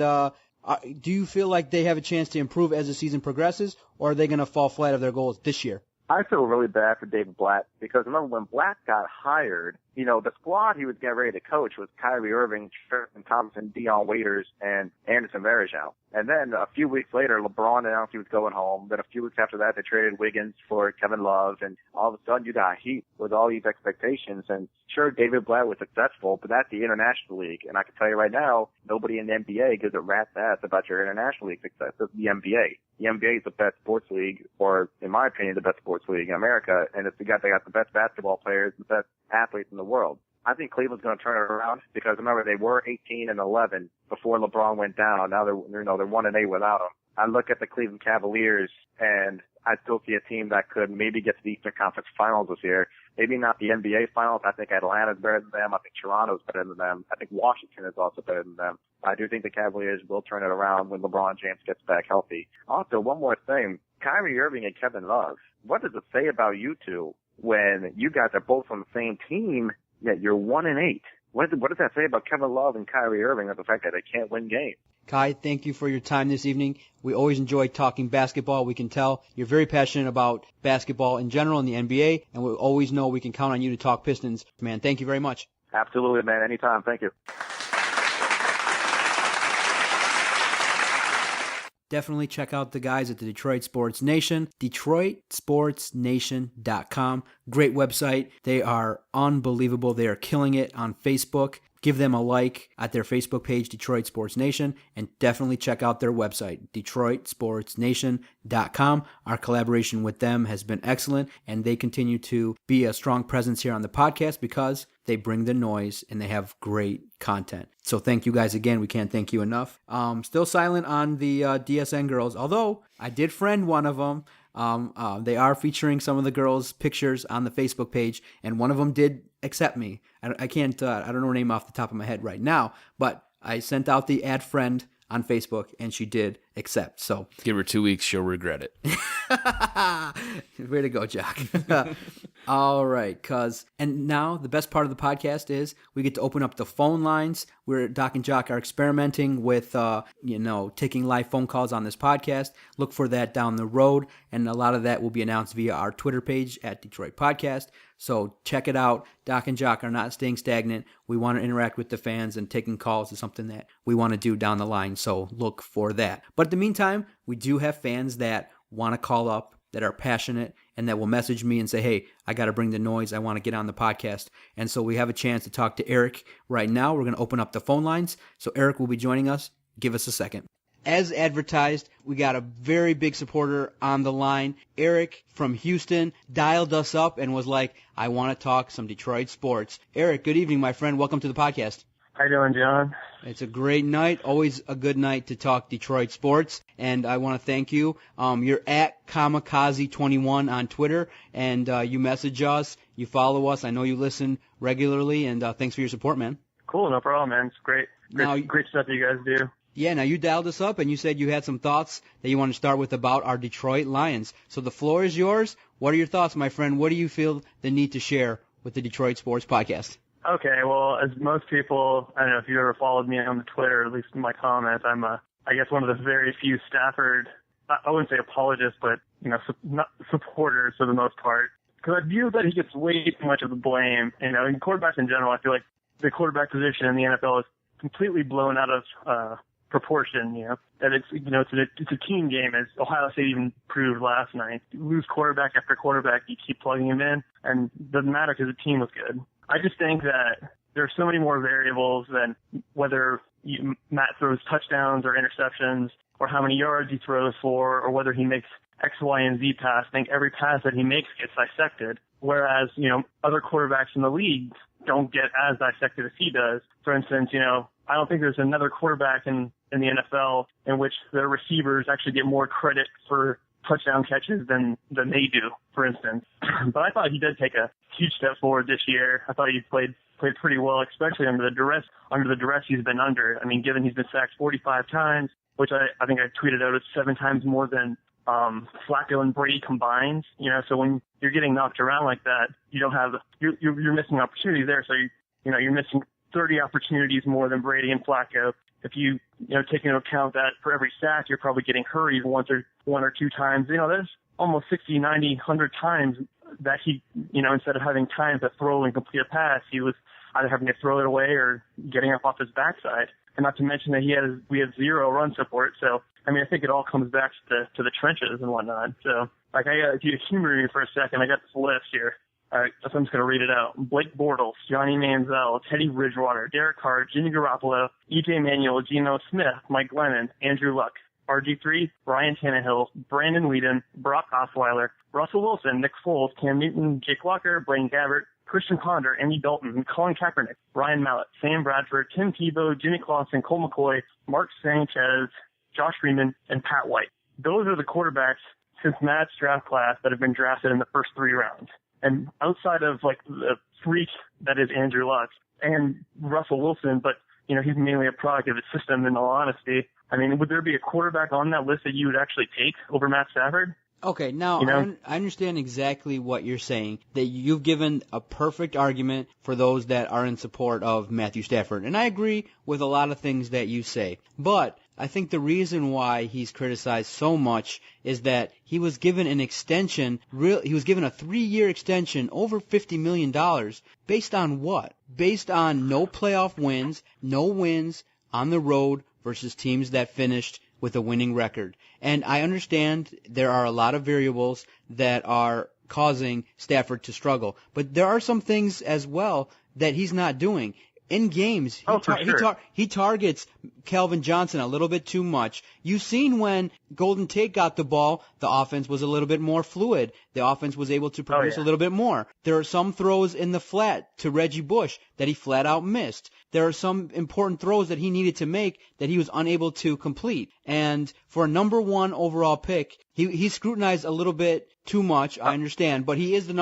do you feel like they have a chance to improve as the season progresses, or are they going to fall flat of their goals this year? I feel really bad for David Blatt because remember when Blatt got hired, you know, the squad he was getting ready to coach was Kyrie Irving, Tristan Thompson, Dion Waiters, and Anderson Varejao. And then a few weeks later, LeBron announced he was going home. Then a few weeks after that, they traded Wiggins for Kevin Love. And all of a sudden, you got Heat with all these expectations. And sure, David Blatt was successful, but that's the International League. And I can tell you right now, nobody in the NBA gives a rat's ass about your International League success. It's the NBA. The NBA is the best sports league, or in my opinion, the best sports league in America. And they got the best basketball players, the best athletes in the world. I think Cleveland's going to turn it around because remember they were 18-11 before LeBron went down. Now they're 1-8 without him. I look at the Cleveland Cavaliers and I still see a team that could maybe get to the Eastern Conference Finals this year. Maybe not the NBA Finals. I think Atlanta's better than them. I think Toronto's better than them. I think Washington is also better than them. I do think the Cavaliers will turn it around when LeBron James gets back healthy. Also, one more thing. Kyrie Irving and Kevin Love, what does it say about you two when you guys are both on the same team, yet you're 1-8? What does that say about Kevin Love and Kyrie Irving and the fact that they can't win games? Kai, thank you for your time this evening. We always enjoy talking basketball. We can tell you're very passionate about basketball in general in the NBA, and we always know we can count on you to talk Pistons. Man, thank you very much. Absolutely, man. Anytime. Thank you. Definitely check out the guys at the Detroit Sports Nation, DetroitSportsNation.com. Great website. They are unbelievable. They are killing it on Facebook. Give them a like at their Facebook page, Detroit Sports Nation, and definitely check out their website, DetroitSportsNation.com. Our collaboration with them has been excellent, and they continue to be a strong presence here on the podcast because they bring the noise and they have great content. So thank you guys again. We can't thank you enough. Still silent on the DSN girls, although I did friend one of them. They are featuring some of the girls' pictures on the Facebook page, and one of them did accept me. I can't, I don't know her name off the top of my head right now, but I sent out the add friend on Facebook, and she did accept. So give her 2 weeks, she'll regret it. Way to go, Jock. All right, and now the best part of the podcast is we get to open up the phone lines. Doc and Jock are experimenting with, taking live phone calls on this podcast. Look for that down the road, and a lot of that will be announced via our Twitter page at Detroit Podcast. So check it out. Doc and Jock are not staying stagnant. We want to interact with the fans, and taking calls is something that we want to do down the line. So look for that. But in the meantime, we do have fans that want to call up, that are passionate, and that will message me and say, hey, I got to bring the noise. I want to get on the podcast. And so we have a chance to talk to Eric right now. We're going to open up the phone lines. So Eric will be joining us. Give us a second. As advertised, we got a very big supporter on the line. Eric from Houston dialed us up and was like, I want to talk some Detroit sports. Eric, good evening, my friend. Welcome to the podcast. How you doing, John? It's a great night. Always a good night to talk Detroit sports. And I want to thank you. You're at Kamikaze21 on Twitter, and you message us. You follow us. I know you listen regularly, and thanks for your support, man. Cool, no problem, man. It's great stuff that you guys do. Yeah, now you dialed us up, and you said you had some thoughts that you want to start with about our Detroit Lions. So the floor is yours. What are your thoughts, my friend? What do you feel the need to share with the Detroit Sports Podcast? Okay, well, as most people, I don't know if you ever followed me on the Twitter, at least in my comments, I'm I guess one of the very few Stafford, I wouldn't say apologists, but, not supporters for the most part. Because I view that he gets way too much of the blame. In quarterbacks in general, I feel like the quarterback position in the NFL is completely blown out of proportion, that it's a team game, as Ohio State even proved last night. You lose quarterback after quarterback, you keep plugging him in, and it doesn't matter because the team was good. I just think that there are so many more variables than whether Matt throws touchdowns or interceptions, or how many yards he throws for, or whether he makes X, Y, and Z pass. I think every pass that he makes gets dissected, whereas, other quarterbacks in the league don't get as dissected as he does. For instance, I don't think there's another quarterback in the NFL in which their receivers actually get more credit for touchdown catches than they do, for instance. But I thought he did take a huge step forward this year. I thought he played pretty well, especially under the duress he's been under. I mean, given he's been sacked 45 times, which I think I tweeted out, it's 7 times more than Flacco and Brady combined. So when you're getting knocked around like that, you're missing opportunities there. So you're missing 30 opportunities more than Brady and Flacco. If you take into account that for every sack, you're probably getting hurried one or two times. There's almost 60, 90, 100 times that he, instead of having time to throw and complete a pass, he was either having to throw it away or getting up off his backside. And not to mention that we have zero run support. So, I think it all comes back to the trenches and whatnot. So, if you humor me for a second, I got this list here. So I'm just going to read it out. Blake Bortles, Johnny Manziel, Teddy Bridgewater, Derek Carr, Jimmy Garoppolo, E.J. Manuel, Geno Smith, Mike Glennon, Andrew Luck, RG3, Ryan Tannehill, Brandon Weeden, Brock Osweiler, Russell Wilson, Nick Foles, Cam Newton, Jake Locker, Blaine Gabbert, Christian Ponder, Andy Dalton, Colin Kaepernick, Ryan Mallett, Sam Bradford, Tim Tebow, Jimmy Clausen, Cole McCoy, Mark Sanchez, Josh Freeman, and Pat White. Those are the quarterbacks since Matt's draft class that have been drafted in the first 3 rounds. And outside of the freak that is Andrew Luck and Russell Wilson, but he's mainly a product of his system in all honesty. Would there be a quarterback on that list that you would actually take over Matt Stafford? Okay, now I understand exactly what you're saying, that you've given a perfect argument for those that are in support of Matthew Stafford. And I agree with a lot of things that you say. But I think the reason why he's criticized so much is that he was given an extension, he was given a 3-year extension, over $50 million, based on what? Based on no playoff wins, no wins on the road versus teams that finished with a winning record. And I understand there are a lot of variables that are causing Stafford to struggle. But there are some things as well that he's not doing. In games, he targets Calvin Johnson a little bit too much. You've seen when Golden Tate got the ball, the offense was a little bit more fluid. The offense was able to produce a little bit more. There are some throws in the flat to Reggie Bush that he flat out missed. There are some important throws that he needed to make that he was unable to complete. And for a number 1 overall pick, he's scrutinized a little bit too much, I understand, but he is the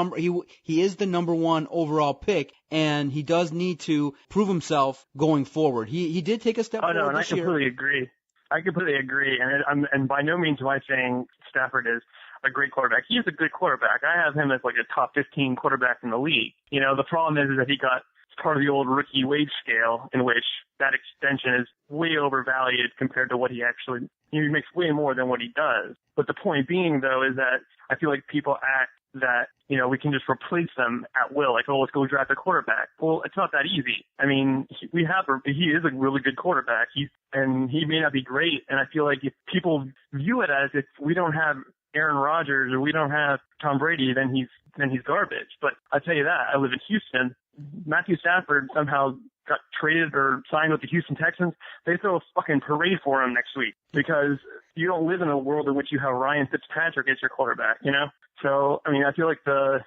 number 1 overall pick, and he does need to prove himself going forward. He did take a step forward and this I year. completely agree. And by no means am I saying Stafford is a great quarterback. He is a good quarterback. I have him as like a top 15 quarterback in the league. You know, the problem is that he got part of the old rookie wage scale, in which that extension is way overvalued compared to what he actually, he makes way more than what he does. But the point being, though, is that I feel like people act that, you know, we can just replace them at will, like, oh, let's go draft a quarterback. Well, it's not that easy. I mean, he is a really good quarterback. And he may not be great. And I feel like if people view it as if we don't have Aaron Rodgers or we don't have Tom Brady, then he's garbage. But I tell you that, I live in Houston. Matthew Stafford somehow got traded or signed with the Houston Texans. They throw a fucking parade for him next week because you don't live in a world in which you have Ryan Fitzpatrick as your quarterback, you know? So, I mean, I feel like the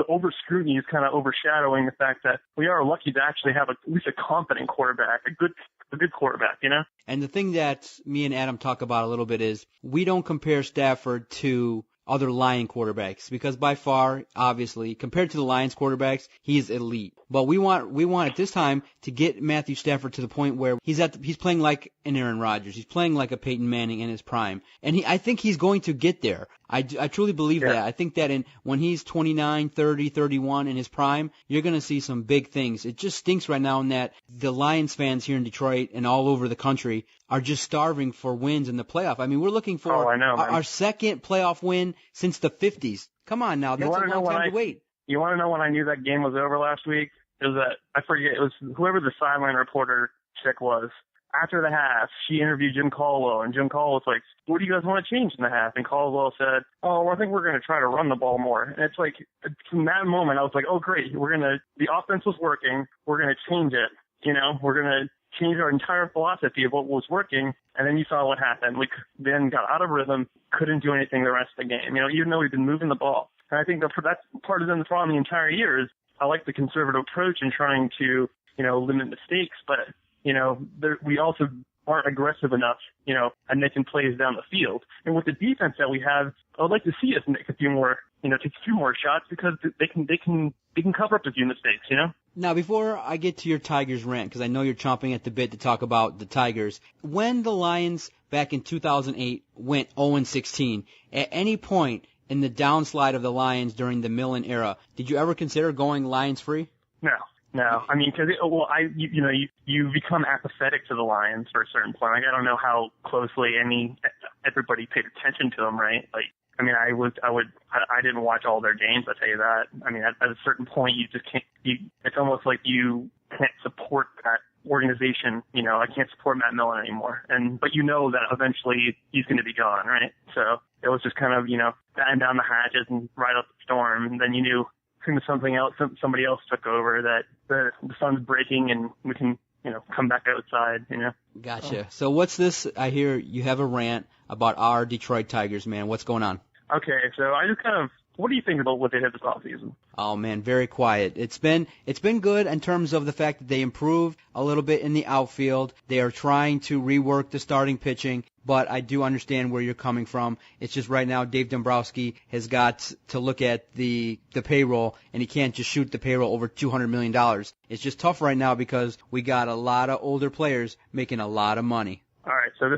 over scrutiny is kind of overshadowing the fact that we are lucky to actually have at least a competent quarterback, a good quarterback, you know? And the thing that me and Adam talk about a little bit is we don't compare Stafford to other Lion quarterbacks because by far, obviously, compared to the Lions quarterbacks, he is elite. But we want at this time to get Matthew Stafford to the point where he's playing like an Aaron Rodgers. He's playing like a Peyton Manning in his prime. And I think he's going to get there. I truly believe that. I think that when he's 29, 30, 31 in his prime, you're going to see some big things. It just stinks right now in that the Lions fans here in Detroit and all over the country are just starving for wins in the playoff. I mean, we're looking for our second playoff win since the 50s. Come on now, that's a long time to wait. You want to know when I knew that game was over last week? It was I forget, it was whoever the sideline reporter chick was. After the half, she interviewed Jim Caldwell, and Jim Caldwell was like, what do you guys want to change in the half? And Caldwell said, oh, well, I think we're going to try to run the ball more. And it's like, from that moment, I was like, oh, great. The offense was working. We're going to change it. You know, we're going to change our entire philosophy of what was working. And then you saw what happened. We then got out of rhythm, couldn't do anything the rest of the game, you know, even though we've been moving the ball. And I think that's part of the problem the entire year is I like the conservative approach in trying to, you know, limit mistakes, but you know, we also aren't aggressive enough, you know, and making plays down the field. And with the defense that we have, I would like to see us make a few more, you know, take a few more shots because they can cover up a few mistakes, you know? Now, before I get to your Tigers rant, because I know you're chomping at the bit to talk about the Tigers, when the Lions back in 2008 went 0-16, at any point in the downslide of the Lions during the Millen era, did you ever consider going Lions free? No, I mean, because you become apathetic to the Lions for a certain point. Like, I don't know how closely everybody paid attention to them, right? Like, I mean, I didn't watch all their games. I'll tell you that. I mean, at a certain point, you just can't. It's almost like you can't support that organization. You know, I can't support Matt Millen anymore. But you know that eventually he's going to be gone, right? So it was just kind of, you know, batten down the hatches and ride up the storm, and then you knew. Somebody else took over, that the sun's breaking and we can, you know, come back outside, you know. Gotcha. So what's this? I hear you have a rant about our Detroit Tigers, man. What's going on? Okay, so I just what do you think about what they did this offseason? Oh man, very quiet. It's been good in terms of the fact that they improved a little bit in the outfield. They are trying to rework the starting pitching, but I do understand where you're coming from. It's just right now Dave Dombrowski has got to look at the payroll, and he can't just shoot the payroll over $200 million. It's just tough right now because we got a lot of older players making a lot of money. All right, so you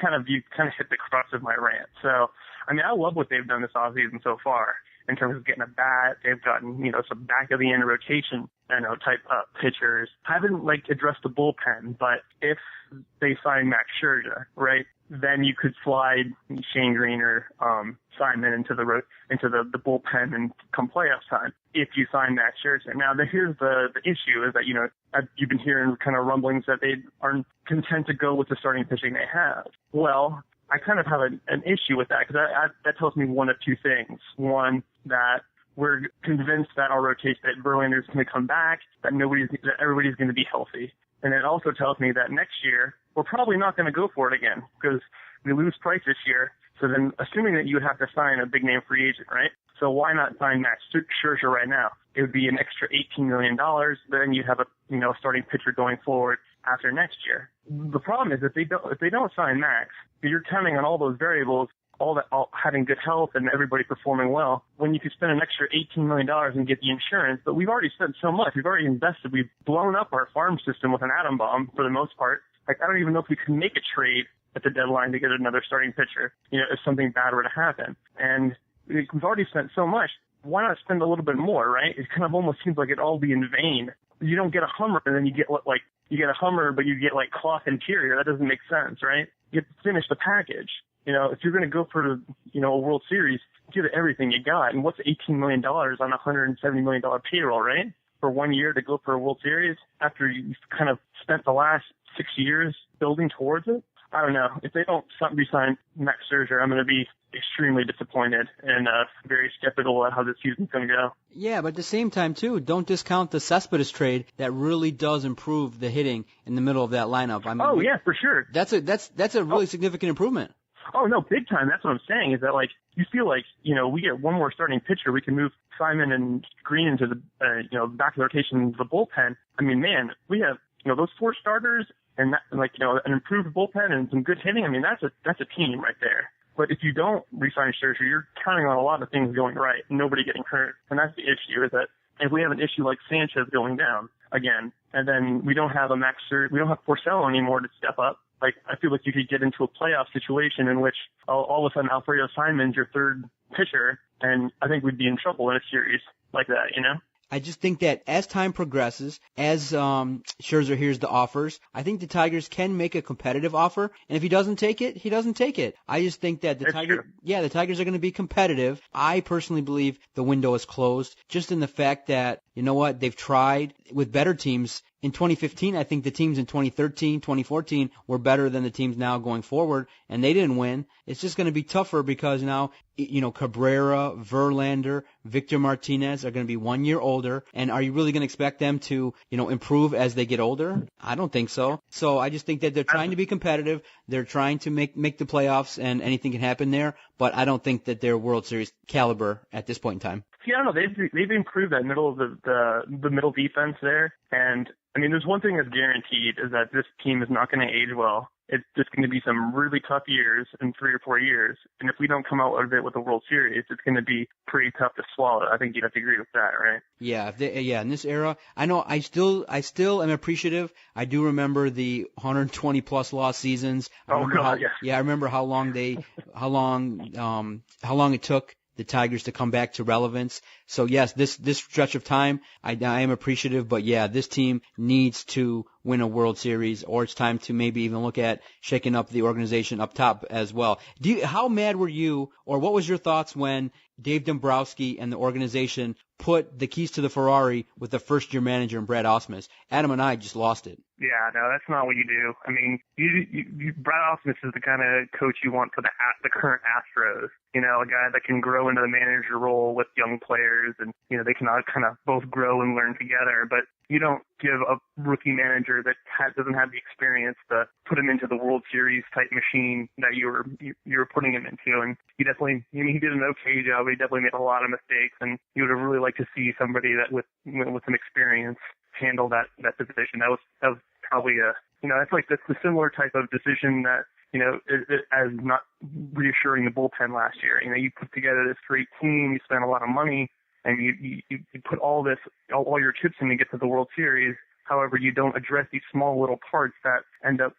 kind of hit the crux of my rant. So I mean, I love what they've done this offseason so far in terms of getting a bat. They've gotten, some back of the end rotation, type pitchers. Haven't addressed the bullpen, but if they sign Max Scherzer, right, then you could slide Shane Green or Simon into the bullpen and come playoff time if you sign Max Scherzer. Now, here's the issue is that, you've been hearing kind of rumblings that they aren't content to go with the starting pitching they have. Well, I kind of have an issue with that because that tells me one of two things. One, that we're convinced that our rotation, that Verlander's going to come back, that everybody's going to be healthy. And it also tells me that next year, we're probably not going to go for it again because we lose Price this year. So then, assuming that you would have to sign a big-name free agent, right? So why not sign Max Scherzer right now? It would be an extra $18 million. Then you'd have a starting pitcher going forward after next year. The problem is if they don't sign Max, you're counting on all those variables, all having good health and everybody performing well, when you could spend an extra $18 million and get the insurance. But we've already spent so much. We've already invested. We've blown up our farm system with an atom bomb for the most part. I don't even know if we can make a trade at the deadline to get another starting pitcher, if something bad were to happen. And we've already spent so much. Why not spend a little bit more, right? It kind of almost seems like it'd all be in vain. You don't get a Hummer and then you get a Hummer, but you get cloth interior. That doesn't make sense, right? You have to finish the package. If you're going to go for, a World Series, give it everything you got. And what's $18 million on a $170 million payroll, right? For 1 year to go for a World Series after you've kind of spent the last 6 years building towards it? I don't know. If they don't re-sign Max Scherzer, I'm going to be extremely disappointed and very skeptical at how this season's going to go. Yeah, but at the same time, too, don't discount the Cespedes trade that really does improve the hitting in the middle of that lineup. I mean, yeah, for sure. That's a really significant improvement. Oh, no, big time. That's what I'm saying is that, you feel like, we get one more starting pitcher. We can move Simon and Green into the, back of the rotation, the bullpen. I mean, man, we have, those 4 starters and that, an improved bullpen and some good hitting. I mean, that's a team right there. But if you don't re-sign Scherzer, you're counting on a lot of things going right, nobody getting hurt. And that's the issue is that if we have an issue like Sanchez going down again, and then we don't have we don't have Porcello anymore to step up, I feel like you could get into a playoff situation in which all of a sudden Alfredo Simon's your third pitcher, and I think we'd be in trouble in a series like that, I just think that as time progresses, as Scherzer hears the offers, I think the Tigers can make a competitive offer. And if he doesn't take it, he doesn't take it. I just think that the Tigers are going to be competitive. I personally believe the window is closed, just in the fact that, they've tried with better teams. In 2015, I think the teams in 2013, 2014 were better than the teams now going forward, and they didn't win. It's just going to be tougher because now, Cabrera, Verlander, Victor Martinez are going to be 1 year older, and are you really going to expect them to, improve as they get older? I don't think so. So I just think that they're trying to be competitive. They're trying to make the playoffs, and anything can happen there, but I don't think that they're World Series caliber at this point in time. Yeah, I don't know. They've improved that middle of the middle defense there, and I mean, there's one thing that's guaranteed is that this team is not going to age well. It's just going to be some really tough years in 3 or 4 years, and if we don't come out of it with a World Series, it's going to be pretty tough to swallow. I think you'd have to agree with that, right? Yeah, in this era, I know I still am appreciative. I do remember the 120 plus loss seasons. I remember how long it took the Tigers to come back to relevance. So yes, this stretch of time, I am appreciative, but yeah, this team needs to win a World Series, or it's time to maybe even look at shaking up the organization up top as well. How mad were you, or what was your thoughts when Dave Dombrowski and the organization put the keys to the Ferrari with the first-year manager in Brad Ausmus? Adam and I just lost it. Yeah, no, that's not what you do. I mean, Brad Ausmus is the kind of coach you want for the current Astros. A guy that can grow into the manager role with young players, and they can all kind of both grow and learn together. But you don't give a rookie manager that doesn't have the experience to put him into the World Series type machine that you were putting him into. And he did an okay job, but he definitely made a lot of mistakes. And you would have really liked to see somebody that with some experience handle that position. That was probably that's the similar type of decision that as not reassuring the bullpen last year. You put together this great team, you spent a lot of money, and you put all your chips in to get to the World Series. However, you don't address these small little parts that end up,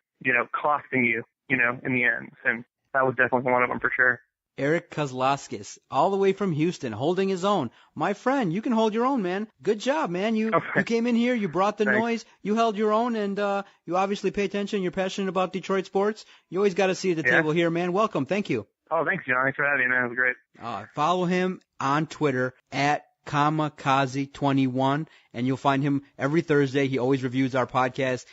costing you, in the end. And that was definitely one of them for sure. Eric Kozlowskis, all the way from Houston, holding his own. My friend, you can hold your own, man. Good job, man. You came in here, you brought the noise, you held your own, and you obviously pay attention. You're passionate about Detroit sports. You always got a seat at the table here, man. Welcome. Thank you. Oh, thanks, John. Thanks for having me, man. It was great. Follow him on Twitter at Kamikaze21, and you'll find him every Thursday. He always reviews our podcast,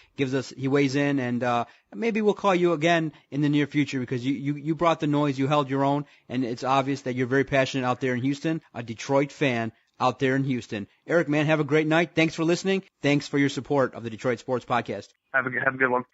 he weighs in, and maybe we'll call you again in the near future because you brought the noise, you held your own, and it's obvious that you're very passionate out there in Houston, a Detroit fan out there in Houston. Eric, man, have a great night. Thanks for listening. Thanks for your support of the Detroit Sports Podcast. Have a good one.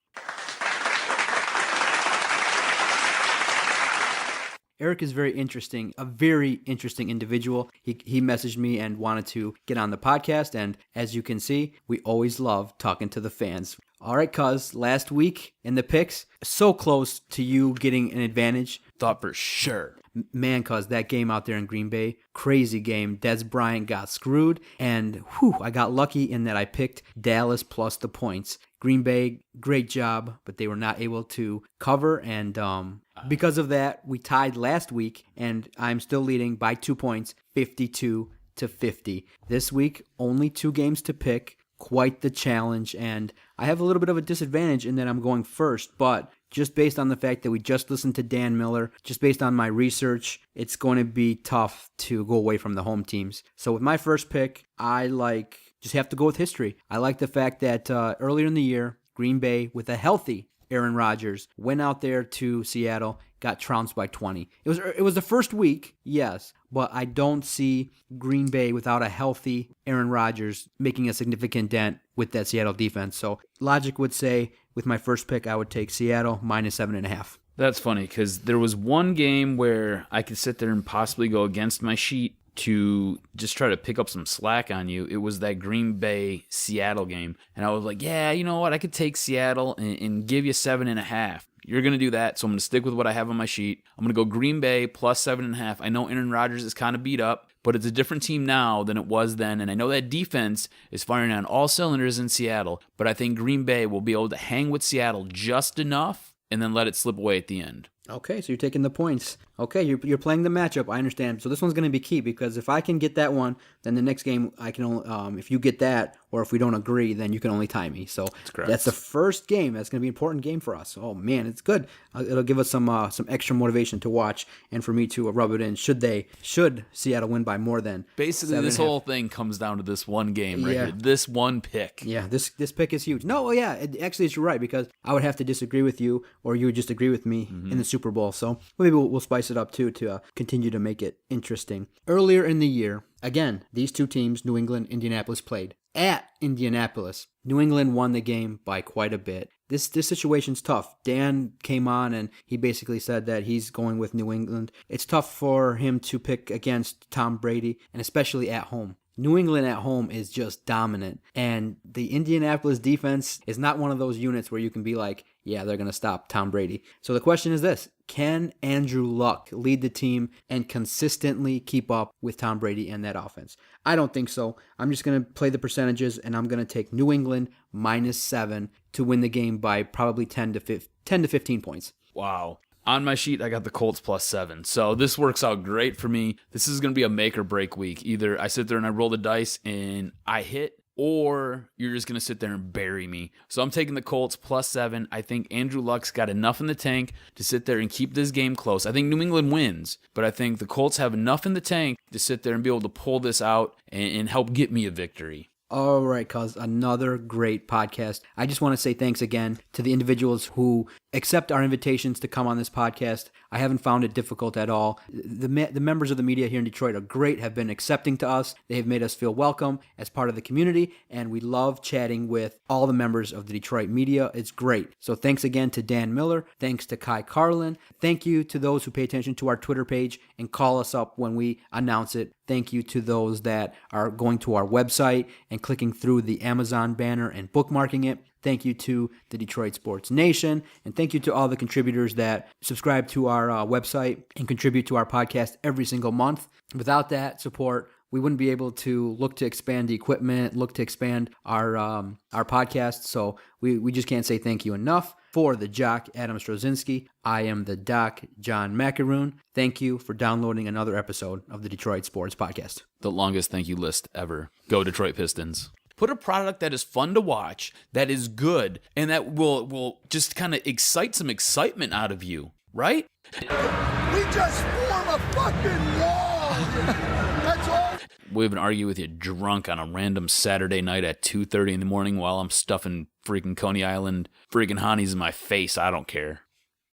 Eric is very interesting, a very interesting individual. He messaged me and wanted to get on the podcast, and as you can see, we always love talking to the fans. All right, cuz, last week in the picks, so close to you getting an advantage. Thought for sure. Man, cuz, that game out there in Green Bay, crazy game. Des Bryant got screwed, and I got lucky in that I picked Dallas plus the points. Green Bay, great job, but they were not able to cover, and because of that, we tied last week, and I'm still leading by 2 points, 52-50. This week, only 2 games to pick, quite the challenge, and I have a little bit of a disadvantage in that I'm going first, but just based on the fact that we just listened to Dan Miller, just based on my research, it's going to be tough to go away from the home teams. So with my first pick, just have to go with history. I like the fact that earlier in the year, Green Bay, with a healthy Aaron Rodgers, went out there to Seattle, got trounced by 20. It was the first week, yes, but I don't see Green Bay without a healthy Aaron Rodgers making a significant dent with that Seattle defense. So logic would say with my first pick, I would take Seattle minus 7.5. That's funny because there was one game where I could sit there and possibly go against my sheet to just try to pick up some slack on you. It was that Green Bay Seattle game. And I was like, yeah, you know what? I could take Seattle and give you 7.5. You're going to do that, so I'm going to stick with what I have on my sheet. I'm going to go Green Bay plus 7.5. I know Aaron Rodgers is kind of beat up, but it's a different team now than it was then. And I know that defense is firing on all cylinders in Seattle, but I think Green Bay will be able to hang with Seattle just enough and then let it slip away at the end. Okay, so you're taking the points. Okay, you're playing the matchup. I understand. So this one's going to be key because if I can get that one, then the next game I can only, if you get that, or if we don't agree, then you can only tie me. So that's the first game. That's going to be an important game for us. Oh man, it's good. It'll give us some extra motivation to watch and for me to rub it in. Should Seattle win by more than basically 7.5. This whole thing comes down to this one game right here. This one pick. Yeah, this pick is huge. No, yeah, actually it's right because I would have to disagree with you, or you would just agree with me in the Super Bowl. So maybe we'll spice it up too to continue to make it interesting. Earlier in the year, again, these two teams, New England, Indianapolis, played at Indianapolis. New England won the game by quite a bit. This situation's tough. Dan came on and he basically said that he's going with New England. It's tough for him to pick against Tom Brady, and especially at home. New England at home is just dominant, and the Indianapolis defense is not one of those units where you can be like, yeah, they're going to stop Tom Brady. So the question is this: can Andrew Luck lead the team and consistently keep up with Tom Brady and that offense? I don't think so. I'm just going to play the percentages, and I'm going to take New England minus 7 to win the game by probably 10 to 15 points. Wow. On my sheet, I got the Colts plus 7. So this works out great for me. This is going to be a make or break week. Either I sit there and I roll the dice and I hit, or you're just going to sit there and bury me. So I'm taking the Colts plus 7. I think Andrew Luck's got enough in the tank to sit there and keep this game close. I think New England wins, but I think the Colts have enough in the tank to sit there and be able to pull this out and help get me a victory. All right, cuz, another great podcast. I just want to say thanks again to the individuals who accept our invitations to come on this podcast. I haven't found it difficult at all. The members of the media here in Detroit are great, have been accepting to us. They have made us feel welcome as part of the community, and we love chatting with all the members of the Detroit media. It's great. So thanks again to Dan Miller. Thanks to Carlin. Thank you to those who pay attention to our Twitter page and call us up when we announce it. Thank you to those that are going to our website and clicking through the Amazon banner and bookmarking it. Thank you to the Detroit Sports Nation, and thank you to all the contributors that subscribe to our website and contribute to our podcast every single month. Without that support, we wouldn't be able to look to expand the equipment, look to expand our podcast. So we just can't say thank you enough. For the Jock, Adam Strozinski, I am the Doc, John Macaroon. Thank you for downloading another episode of the Detroit Sports Podcast. The longest thank you list ever. Go Detroit Pistons. Put a product that is fun to watch, that is good, and that will just kind of excite some excitement out of you, right? We just form a fucking wall. That's all. We even argue with you drunk on a random Saturday night at 2:30 in the morning while I'm stuffing freaking Coney Island freaking Honeys in my face. I don't care.